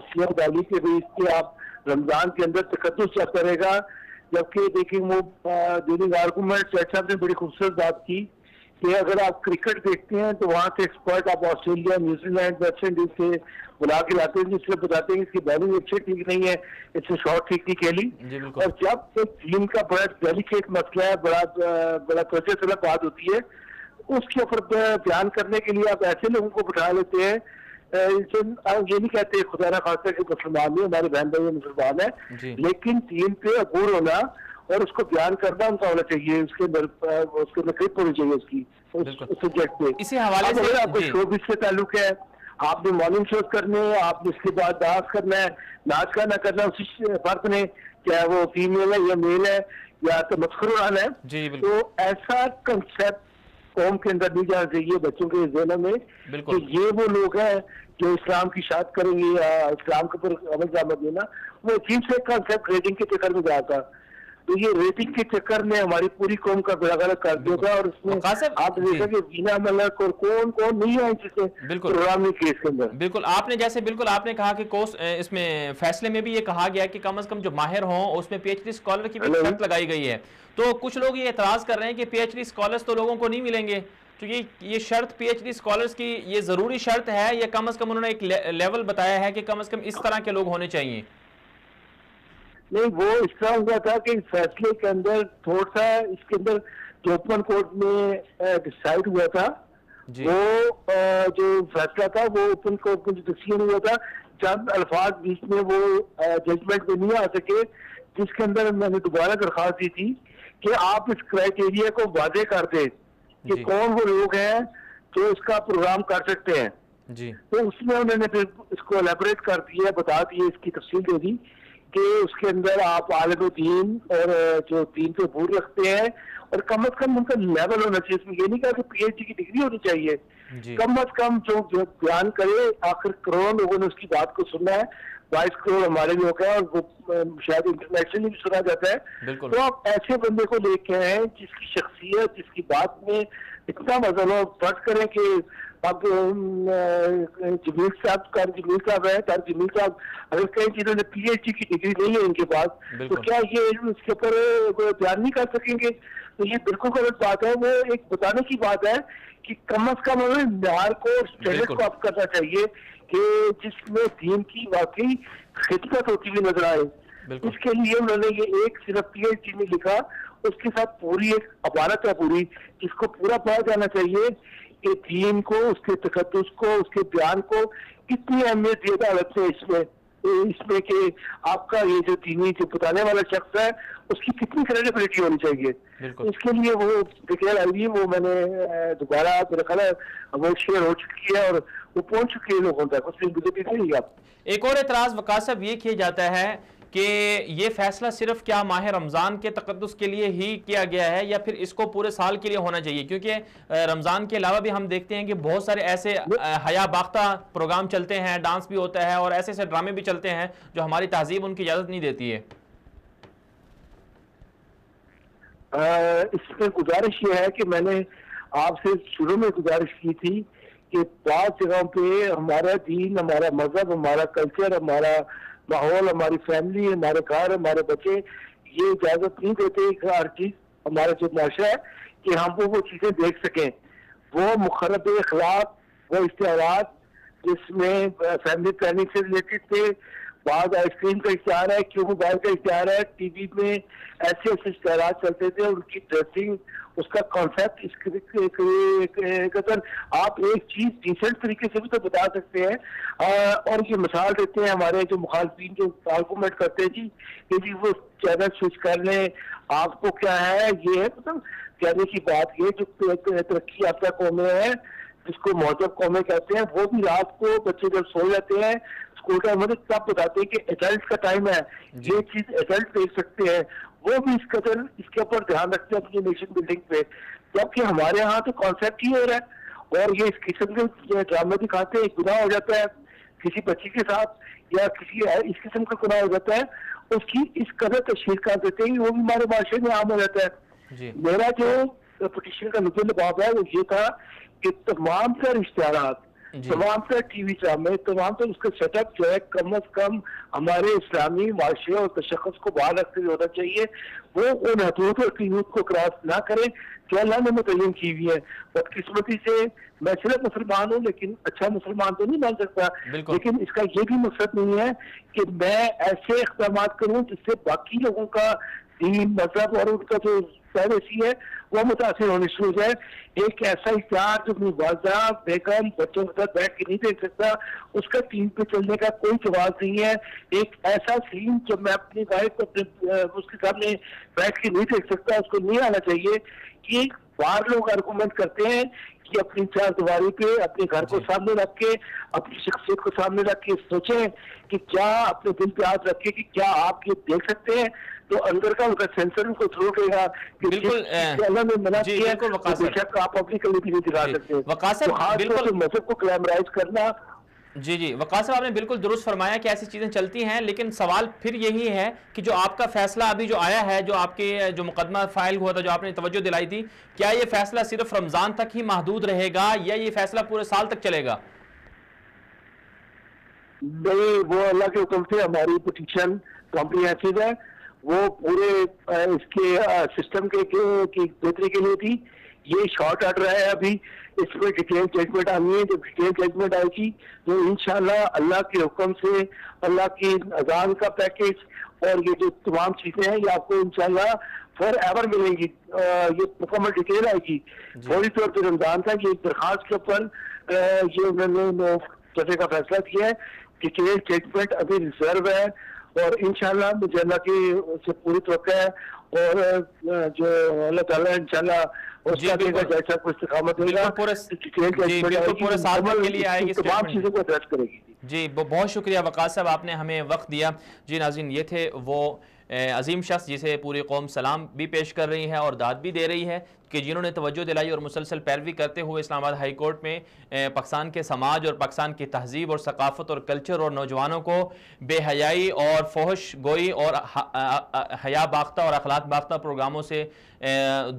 سی ایم ڈالی کہ بھی اس کے آپ رمضان کے اندر تقدس چلتا رہے گا. جبکہ دیکھیں وہ ڈیورنگ آرگومنٹ جج صاحب نے بڑی خوبصورت بات کی کہ اگر آپ کرکٹ دیکھتے ہیں تو وہاں سے ایکسپرٹ آپ Australia, New Zealand, West Indies سے بلا کے لاتے ہیں, جس سے بتاتے ہیں کہ اس کی بالنگ اچھی ٹھیک نہیں ہے, اس سے شاٹ ٹھیک نہیں کھیلی. اور جب ایک ٹیم کا بڑا ڈیلیکیٹ مسئلہ ہے, بڑا توجہ طلب بات ہوتی ہے, اس کے اوپر بیان کرنے کے لیے آپ ایسے لوگوں کو بٹھا لیتے ہیں. یہ نہیں کہتے خدا نہ خاصہ کہ مسلمان نہیں, ہمارے بہن بھائی مسلمان ہیں, لیکن ٹیم پہ عبور ہونا اور اس کو بیان کرنا ان کا ہونا چاہیے, اس کے اندر گرپ ہونی چاہیے اس کی سبجیکٹ پہ. اسی حوالے سے آپ کو شو بز سے تعلق ہے, آپ نے مارننگ شوز کرنے ہیں, آپ نے اس کے بعد ڈانس کرنا ہے, ناچ کا نہ کرنا اسی فرق نے, چاہے وہ فیمیل ہے یا میل ہے یا تو مسخر اڑانا ہے. تو ایسا کنسیپٹ قوم کے اندر نہیں جانا چاہیے بچوں کے ذہنوں میں کہ یہ وہ لوگ ہیں جو اسلام کی شاد کریں گے یا اسلام کے اوپر عمل درآمد دینا. وہ عجیب سے کنسیپٹ ریٹنگ کے چکر میں جاتا, تو یہ ریٹنگ کے چکر میں ہماری پوری قوم کا بیڑا غرق کر دیا تھا. اور اس میں آپ دیکھا کہ وینا ملک اور کون نہیں ہے جسے پروگرام نہیں کیا اس کے اندر. بالکل آپ نے کہا کہ اس میں فیصلے میں بھی یہ کہا گیا کہ کم از کم جو ماہر ہوں اس میں پی ایچ ڈی اسکالر کی بھی شرط لگائی گئی ہے. تو کچھ لوگ یہ اعتراض کر رہے ہیں کہ پی ایچ ڈی اسکالرس تو لوگوں کو نہیں ملیں گے, کیونکہ یہ شرط پی ایچ ڈی اسکالرس کی یہ ضروری شرط ہے, یا کم از کم انہوں نے ایک لیول بتایا ہے کہ کم از کم اس طرح کے لوگ ہونے چاہیے. نہیں, وہ اس طرح ہوا تھا کہ فیصلے کے اندر تھوڑا سا اس کے اندر جو اوپن کورٹ میں ڈیسائیڈ ہوا تھا, وہ جو فیصلہ تھا وہ اوپن کورٹ میں جو ڈیسیژن ہوا تھا, چند الفاظ بیچ میں وہ ججمنٹ میں نہیں آ سکے, جس کے اندر میں نے دوبارہ درخواست دی تھی کہ آپ اس کرائٹیریا کو واضح کر دیں کہ کون وہ لوگ ہیں جو اس کا پروگرام کر سکتے ہیں. تو اس میں انہوں نے پھر اس کو الیبوریٹ کر دیا, بتا دیا, اس کی تفصیل دے دی کہ اس کے اندر آپ عالم دین اور جو دین پہ عبور رکھتے ہیں, اور کم از کم ان کا لیول ہونا چاہیے. اس میں یہ نہیں کہا کہ پی ایچ ڈی کی ڈگری ہونی چاہیے, کم از کم جو بیان کرے, آخر کروڑوں لوگوں نے اس کی بات کو سننا ہے, 22 کروڑ ہمارے لوگ ہیں اور وہ شاید انٹرنیشنلی بھی سنا جاتا ہے. تو آپ ایسے بندے کو لے کے آئے جس کی شخصیت, جس کی بات میں اتنا مزہ ہو, فرض کریں کہ اب جمیل صاحب اگر کئی چیزوں نے پی ایچ ڈی کی ڈگری نہیں ہے ان کے پاس, تو کیا یہ اس کے اوپر بیان نہیں کر سکیں گے؟ تو یہ بالکل غلط بات ہے. وہ ایک بتانے کی بات ہے کہ کم از کم ہمیں معیار کو, اسٹینڈرڈ کو اپ کرنا چاہیے کہ جس میں دین کی واقعی خدمت ہوتی ہوئی نظر آئے. اس کے لیے انہوں نے یہ ایک صرف پی ایچ ڈی نہیں لکھا, اس کے ساتھ پوری ایک عبارت ہے پوری, جس کو پورا پڑھا جانا چاہیے کہ دین کو, اس کے تقدس کو, اس کے بیان کو کتنی اہمیت دی عدالت سے اس میں کہ آپ کا یہ جو دینی جو بتانے والا شخص ہے اس کی کتنی کریڈیبلٹی ہونی چاہیے. اس کے لیے وہ ڈکلیئر آئی ہوئی, وہ میں نے دوبارہ میرا خیال ہے وہ شیئر ہو چکی ہے اور وہ پہنچ چکی ہے لوگوں تک, اس میں بجے نہیں آپ. ایک اور اعتراض وقاص صاحب یہ کیا جاتا ہے کہ یہ فیصلہ صرف کیا ماہ رمضان کے تقدس کے لیے ہی کیا گیا ہے یا پھر اس کو پورے سال کے لیے ہونا چاہیے, کیونکہ رمضان کے علاوہ بھی ہم دیکھتے ہیں کہ بہت سارے ایسے حیا باختہ پروگرام چلتے ہیں, ڈانس بھی ہوتا ہے اور ایسے ایسے ڈرامے بھی چلتے ہیں جو ہماری تہذیب ان کی اجازت نہیں دیتی ہے. اس میں گزارش یہ ہے کہ میں نے آپ سے شروع میں گزارش کی تھی کہ بعض جگہوں پہ ہمارا دین, ہمارا مذہب, ہمارا کلچر, ہمارا ماحول, ہماری فیملی, ہمارے گھر, ہمارے بچے یہ اجازت نہیں دیتے کہ ہر چیز ہمارا جو معاشرہ ہے کہ ہم وہ چیزیں دیکھ سکیں. وہ مخرب اخلاق, وہ اشتہارات جس میں فیملی پلاننگ سے ریلیٹڈ تھے, بعض آئس کریم کا اشتہار ہے, کیوں موبائل کا اشتہار ہے, ٹی وی میں ایسے ایسے اشتہارات چلتے تھے, ان کی ڈریسنگ, اس کا کانسیپٹ, اس آپ ایک چیز ڈیسنٹ طریقے سے بھی تو بتا سکتے ہیں. اور یہ مثال دیتے ہیں ہمارے جو مخالفین جو آرگومنٹ کرتے ہیں جی کہ جی وہ چینل سوئچ کر لیں, آپ کو کیا ہے, یہ ہے مطلب کہنے کی بات یہ جو ترقی یافتہ قومیں ہیں جس کو مہذب قومیں کہتے ہیں, وہ بھی رات کو بچے جب سو جاتے ہیں اسکول ٹائم ہوتے تب بتاتے ہیں کہ ایڈلٹ کا ٹائم ہے, یہ چیز ایڈلٹ دیکھ سکتے ہیں, وہ بھی اس قدر اس کے اوپر دھیان رکھتے ہیں اپنی نیشن بلڈنگ پہ. جبکہ ہمارے ہاں تو کانسیپٹ ہی ہو رہا ہے, اور یہ اس قسم کے ڈرامے دکھاتے ہیں, گناہ ہو جاتا ہے کسی بچی کے ساتھ یا کسی اس قسم کا گناہ ہو جاتا ہے, اس کی اس قدر تشہیر کر دیتے ہیں وہ بھی ہمارے معاشرے میں عام ہو جاتا ہے. میرا جو پٹیشن کا نظر لباب ہے وہ یہ تھا کہ تمام تر اشتہارات, تمام تر ٹی وی ڈرامے, تمام تر اس کا سیٹ اپ جو ہے کم از کم ہمارے اسلامی معاشرے اور تشخص کو باہر رکھتے ہوئے ہونا چاہیے. وہ ان حدود اور قیود کو کراس نہ کریں جو اللہ نے متعین کی ہوئی ہے. بدقسمتی سے میں صرف مسلمان ہوں لیکن اچھا مسلمان تو نہیں بن سکتا, لیکن اس کا یہ بھی مقصد نہیں ہے کہ میں ایسے اقدامات کروں جس سے باقی لوگوں کا دین, مذہب اور ان کا جو پرائیویسی ہے وہ متاثر ہونے شروع ہو جائے. ایک ایسا اشتہار جو اپنی والدہ, بیگم, بچوں کے ساتھ بیٹھ کے نہیں دیکھ سکتا, اس کا ٹی وی پہ چلنے کا کوئی جواز نہیں ہے. ایک ایسا سین جو میں اپنی وائف کو اس کے سامنے بیٹھ کے نہیں دیکھ سکتا, اس کو نہیں آنا چاہیے. کہ باہر لوگ آرگومنٹ کرتے ہیں کہ اپنی چار دیواری پہ اپنے گھر کو سامنے رکھ کے, اپنی شخصیت کو سامنے رکھ کے سوچیں کہ کیا اپنے دل پہ ہاتھ رکھے کہ کیا آپ یہ دیکھ سکتے ہیں, تو اندر کا ان کا سینسر ان کو تھرو دے گا کہ اللہ نے منع کیا ہے, بے شک آپ پبلکلی بھی نہیں دکھا سکتے. خاص طور سے مذہب کو گلیمرائز کرنا. جی وقاص صاحب آپ نے بالکل درست فرمایا کہ ایسی چیزیں چلتی ہیں, لیکن سوال پھر یہی ہے کہ جو آپ کا فیصلہ ابھی جو آیا ہے, جو آپ کے جو مقدمہ فائل ہوا تھا, جو آپ نے توجہ دلائی تھی, کیا یہ فیصلہ صرف رمضان تک ہی محدود رہے گا یا یہ فیصلہ پورے سال تک چلے گا؟ نہیں, وہ اللہ کے حکم سے ہماری پٹیشن کمپریہنسو ہے, وہ پورے اس کے سسٹم کے بہتری کے لیے تھی. یہ شارٹ آرڈر ہے, ابھی اس میں ڈیٹیل ججمنٹ آنی ہے. جب ڈیٹیل ججمنٹ آئے گی تو انشاءاللہ اللہ کے حکم سے اللہ کی اذان کا پیکیج اور یہ جو تمام چیزیں ہیں یہ آپ کو انشاءاللہ فار ایور ملیں گی. یہ مکمل ڈیٹیل آئے گی. فوری طور پہ رمضان تھا یہ درخواست کے اوپر یہ انہوں نے دفعے کا فیصلہ کیا ہے. ڈیٹیل ججمنٹ ابھی ریزرو ہے اور انشاءاللہ مجھے اللہ کی سے پوری توقع ہے, اور جو اللہ تعالیٰ انشاءاللہ اس کا دے گا جیسا کوئی استقامت دے گا, پورے سال کے لیے آئے گی, تمام چیزوں کو ایڈریس کرے گی. جی بہت شکریہ وقاص صاحب, آپ نے ہمیں وقت دیا. جی ناظرین, یہ تھے وہ عظیم شخص جسے پوری قوم سلام بھی پیش کر رہی ہے اور داد بھی دے رہی ہے, کہ جنہوں نے توجہ دلائی اور مسلسل پیروی کرتے ہوئے اسلام آباد ہائی کورٹ میں پاکستان کے سماج اور پاکستان کی تہذیب اور ثقافت اور کلچر اور نوجوانوں کو بے حیائی اور فحش گوئی اور حیا باختہ اور اخلاق باختہ پروگراموں سے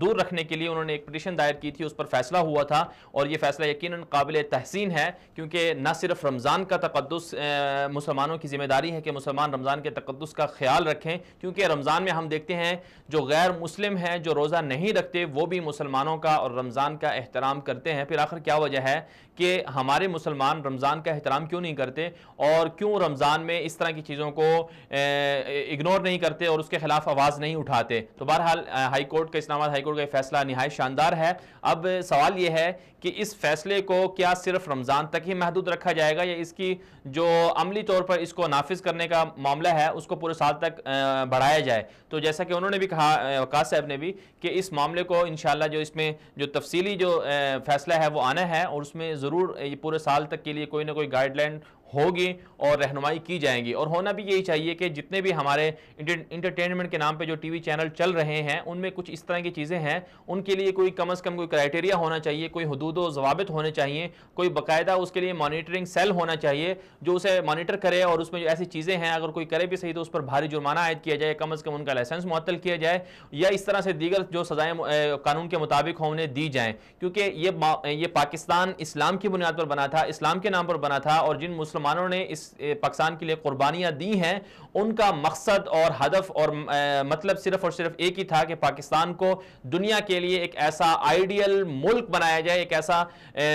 دور رکھنے کے لیے انہوں نے ایک پٹیشن دائر کی تھی. اس پر فیصلہ ہوا تھا اور یہ فیصلہ یقیناً قابل تحسین ہے, کیونکہ نہ صرف رمضان کا تقدس مسلمانوں کی ذمہ داری ہے کہ مسلمان رمضان کے تقدس کا خیال رکھیں, کیونکہ رمضان میں ہم دیکھتے ہیں جو غیر مسلم ہیں, جو روزہ نہیں رکھتے, وہ بھی مسلمانوں کا اور رمضان کا احترام کرتے ہیں. پھر آخر کیا وجہ ہے کہ ہمارے مسلمان رمضان کا احترام کیوں نہیں کرتے, اور کیوں رمضان میں اس طرح کی چیزوں کو اگنور نہیں کرتے اور اس کے خلاف آواز نہیں اٹھاتے. تو بہرحال ہائی کورٹ کا, اسلام آباد ہائی کورٹ کا یہ فیصلہ نہایت شاندار ہے. اب سوال یہ ہے کہ اس فیصلے کو کیا صرف رمضان تک ہی محدود رکھا جائے گا, یا اس کی جو عملی طور پر اس کو نافذ کرنے کا معاملہ ہے اس کو پورے سال تک بڑھایا جائے. تو جیسا کہ انہوں نے بھی کہا, وقاص صاحب نے بھی, کہ اس معاملے کو انشاءاللہ جو اس میں جو تفصیلی جو فیصلہ ہے وہ آنا ہے, اور اس میں ضرور یہ پورے سال تک کے لیے کوئی نہ کوئی گائیڈ لائن ہوگی اور رہنمائی کی جائیں گی. اور ہونا بھی یہی چاہیے کہ جتنے بھی ہمارے انٹرٹینمنٹ کے نام پہ جو ٹی وی چینل چل رہے ہیں ان میں کچھ اس طرح کی چیزیں ہیں, ان کے لیے کوئی کم از کم کوئی کرائٹیریا ہونا چاہیے, کوئی حدود و ضوابط ہونے چاہیے, کوئی باقاعدہ اس کے لیے مانیٹرنگ سیل ہونا چاہیے جو اسے مانیٹر کرے, اور اس میں جو ایسی چیزیں ہیں اگر کوئی کرے بھی صحیح تو اس پر بھاری جرمانہ عائد کیا جائے, کم از کم ان کا لائسنس معطل کیا جائے, یا اس طرح سے دیگر جو سزائیں قانون کے مطابق ہوں انہیں دی جائیں. کیونکہ یہ پاکستان اسلام کی بنیاد پر بنا تھا, اسلام کے نام پر بنا تھا, اور جن مسلمانوں نے اس پاکستان کے لیے قربانیاں دی ہیں، ان کا مقصد اور ہدف اور مطلب صرف اور صرف ایک ہی تھا کہ پاکستان کو دنیا کے لیے ایک ایسا آئیڈیل ملک بنایا جائے، ایک ایسا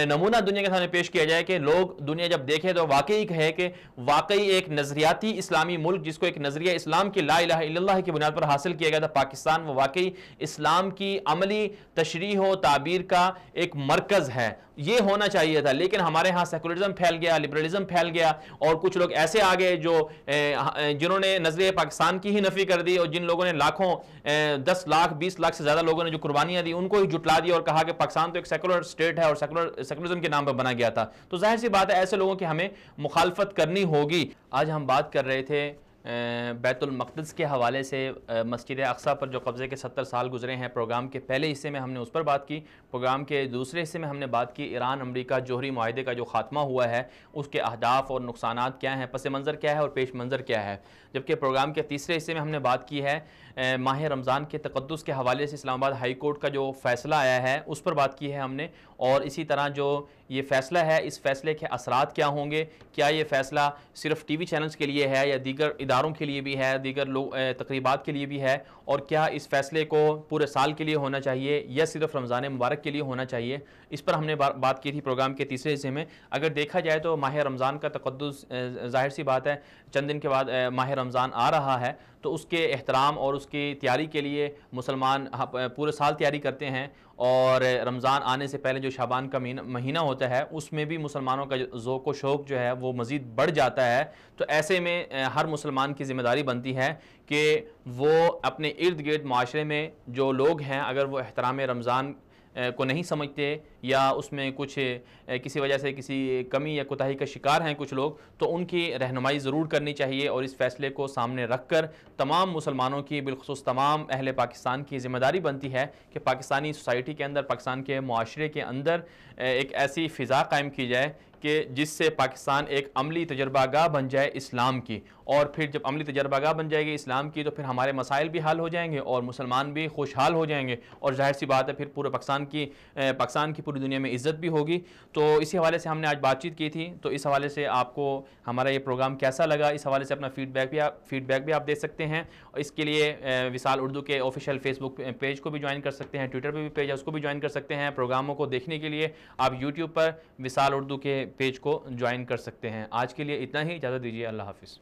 نمونہ دنیا کے سامنے پیش کیا جائے کہ لوگ دنیا جب دیکھے تو واقعی کہے کہ واقعی ایک نظریاتی اسلامی ملک جس کو ایک نظریہ اسلام کی لا الہ الا اللہ کی بنیاد پر حاصل کیا گیا تھا پاکستان، وہ واقعی اسلام کی عملی تشریح و تعبیر کا ایک مرکز ہے، یہ ہونا چاہیے تھا۔ لیکن ہمارے ہاں سیکولرزم پھیل گیا، لبرلزم پھیل گیا، اور کچھ لوگ ایسے آگئے جو جنہوں نے نظریہ پاکستان کی ہی نفی کر دی، اور جن لوگوں نے لاکھوں 10 لاکھ 20 لاکھ سے زیادہ لوگوں نے جو قربانیاں دی ان کو ہی جھٹلا دیا اور کہا کہ پاکستان تو ایک سیکولر اسٹیٹ ہے اور سیکولرزم کے نام پر بنا گیا تھا۔ تو ظاہر سی بات ہے ایسے لوگوں کی ہمیں مخالفت کرنی ہوگی۔ آج ہم بات کر رہے تھے بیت المقدس کے حوالے سے، مسجد اقصیٰ پر جو قبضے کے 70 سال گزرے ہیں۔ پروگرام کے پہلے حصے میں ہم نے اس پر بات کی، پروگرام کے دوسرے حصے میں ہم نے بات کی ایران امریکہ جوہری معاہدے کا جو خاتمہ ہوا ہے، اس کے اہداف اور نقصانات کیا ہیں، پس منظر کیا ہے اور پیش منظر کیا ہے۔ جبکہ پروگرام کے تیسرے حصے میں ہم نے بات کی ہے ماہ رمضان کے تقدس کے حوالے سے اسلام آباد ہائی کورٹ کا جو فیصلہ آیا ہے اس پر بات کی ہے ہم نے، اور اسی طرح جو یہ فیصلہ ہے اس فیصلے کے اثرات کیا ہوں گے، کیا یہ فیصلہ صرف ٹی وی چینلز کے لیے ہے یا دیگر اداروں کے لیے بھی ہے، دیگر تقریبات کے لیے بھی ہے، اور کیا اس فیصلے کو پورے سال کے لیے ہونا چاہیے یا صرف رمضان مبارک کے لیے ہونا چاہیے، اس پر ہم نے بات کی تھی پروگرام کے تیسرے حصے میں۔ اگر دیکھا جائے تو ماہ رمضان کا تقدس ظاہر سی بات ہے چند دن کے بعد ماہ رمضان آ رہا ہے، تو اس کے احترام اور اس کی تیاری کے لیے مسلمان پورے سال تیاری کرتے ہیں، اور رمضان آنے سے پہلے جو شعبان کا مہینہ ہوتا ہے اس میں بھی مسلمانوں کا ذوق و شوق جو ہے وہ مزید بڑھ جاتا ہے۔ تو ایسے میں ہر مسلمان کی ذمہ داری بنتی ہے کہ وہ اپنے ارد گرد معاشرے میں جو لوگ ہیں اگر وہ احترام رمضان کو نہیں سمجھتے یا اس میں کچھ کسی وجہ سے کسی کمی یا کوتاہی کا شکار ہیں کچھ لوگ، تو ان کی رہنمائی ضرور کرنی چاہیے، اور اس فیصلے کو سامنے رکھ کر تمام مسلمانوں کی بالخصوص تمام اہل پاکستان کی ذمہ داری بنتی ہے کہ پاکستانی سوسائٹی کے اندر، پاکستان کے معاشرے کے اندر ایک ایسی فضا قائم کی جائے کہ جس سے پاکستان ایک عملی تجربہ گاہ بن جائے اسلام کی، اور پھر جب عملی تجربہ گاہ بن جائے گی اسلام کی تو پھر ہمارے مسائل بھی حل ہو جائیں گے اور مسلمان بھی خوشحال ہو جائیں گے، اور ظاہر سی بات ہے پھر پورے پاکستان کی پوری دنیا میں عزت بھی ہوگی۔ تو اسی حوالے سے ہم نے آج بات چیت کی تھی، تو اس حوالے سے آپ کو ہمارا یہ پروگرام کیسا لگا، اس حوالے سے اپنا فیڈ بیک بھی آپ دے سکتے ہیں، اور اس کے لیے وصال اردو کے آفیشیل فیس بک پیج کو بھی جوائن کر سکتے ہیں، ٹویٹر پہ بھی پیج ہے اس کو بھی جوائن کر سکتے ہیں۔ پروگراموں کو دیکھنے کے لیے آپ یوٹیوب پر وصال اردو کے پیج کو جوائن کر سکتے ہیں۔ آج کے لیے اتنا ہی، اجازت دیجیے، اللہ حافظ۔